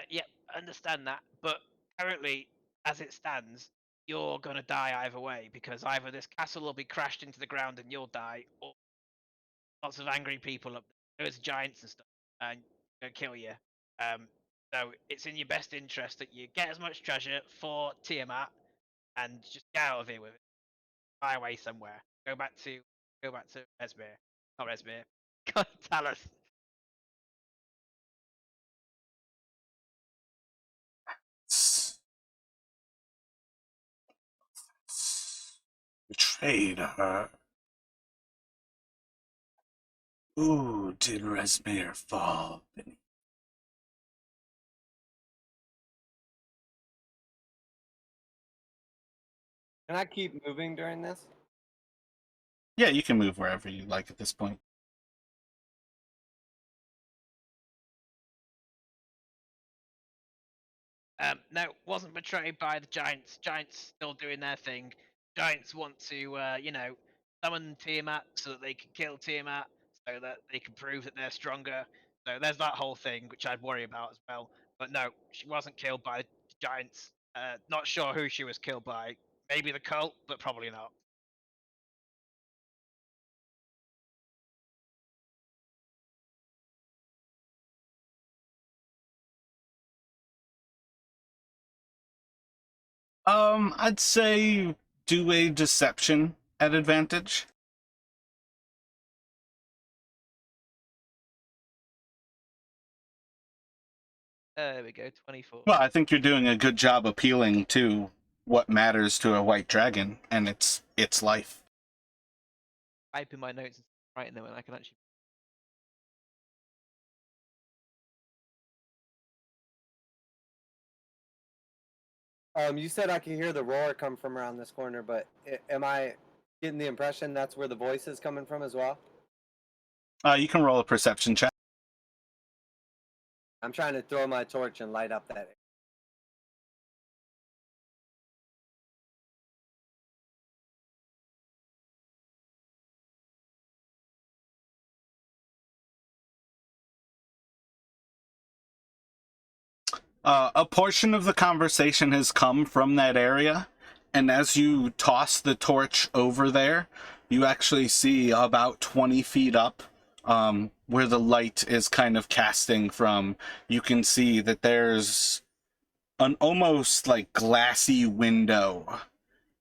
Yep, understand that. But currently, as it stands, you're gonna die either way because either this castle will be crashed into the ground and you'll die, or lots of angry people up there. There's giants and stuff, and gonna kill you. Um, so it's in your best interest that you get as much treasure for Tiamat and just get out of here with it. Fly away somewhere. Go back to Esmir. Not Esmir. God, Talus. Betrayed her. Who did Resmir fall beneath? Can I keep moving during this? Yeah, you can move wherever you like at this point. No, wasn't betrayed by the Giants. Giants still doing their thing. Giants want to, summon Tiamat so that they can kill Tiamat, so that they can prove that they're stronger. So there's that whole thing, which I'd worry about as well. But no, she wasn't killed by the Giants. Not sure who she was killed by. Maybe the cult, but probably not. I'd say do a deception at advantage. There we go, 24. Well, I think you're doing a good job appealing to what matters to a white dragon, and its life. Typing my notes and writing them, and I can actually. You said I could hear the roar come from around this corner, but am I getting the impression that's where the voice is coming from as well? You can roll a perception check. I'm trying to throw my torch and light up that. A portion of the conversation has come from that area, and as you toss the torch over there, you actually see about 20 feet up, where the light is kind of casting from. You can see that there's an almost like glassy window,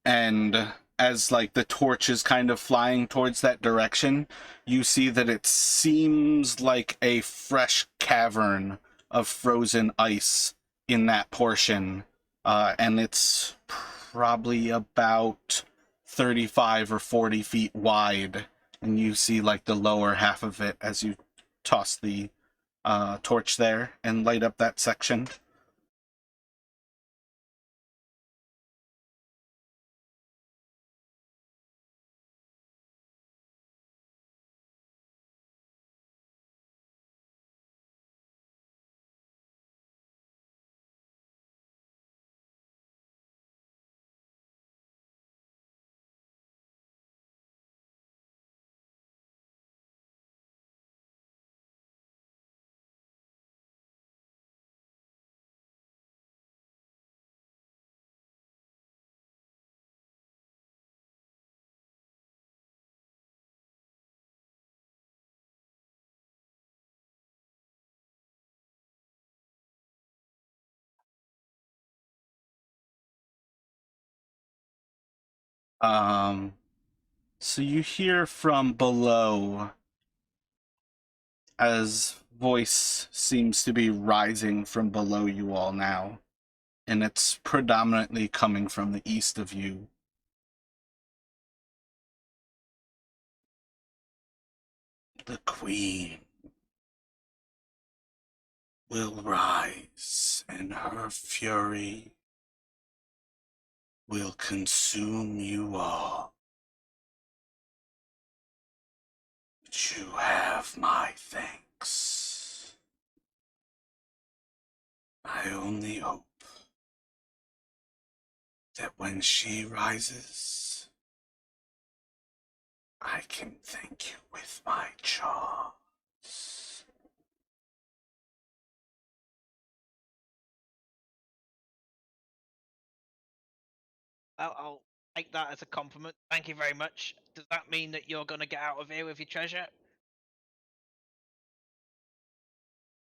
and as like the torch is kind of flying towards that direction, you see that it seems like a fresh cavern of frozen ice in that portion, and it's probably about 35 or 40 feet wide, and you see like the lower half of it as you toss the torch there and light up that section. So you hear from below as voice seems to be rising from below you all now, and it's predominantly coming from the east of you. The queen will rise, and her fury will consume you all. But you have my thanks. I only hope that when she rises, I can thank you with my jaws. I'll take that as a compliment. Thank you very much. Does that mean that you're going to get out of here with your treasure?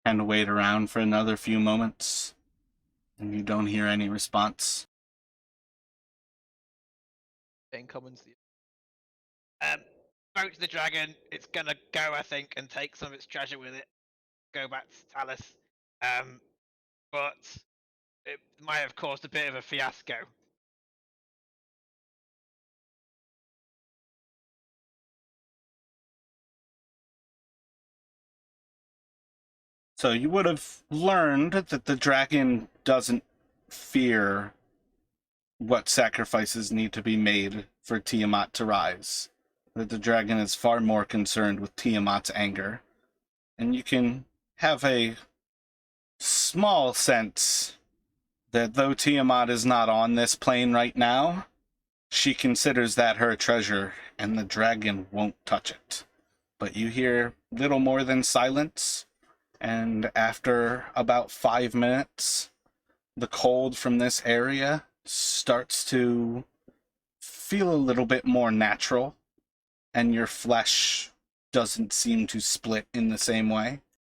And wait around for another few moments, and you don't hear any response. Getting commons. Spoke to the dragon. It's gonna go, I think, and take some of its treasure with it. Go back to Talus. But it might have caused a bit of a fiasco. So you would have learned that the dragon doesn't fear what sacrifices need to be made for Tiamat to rise. That the dragon is far more concerned with Tiamat's anger. And you can have a small sense that though Tiamat is not on this plane right now, she considers that her treasure, and the dragon won't touch it. But you hear little more than silence, and after about 5 minutes, the cold from this area starts to feel a little bit more natural, and your flesh doesn't seem to split in the same way.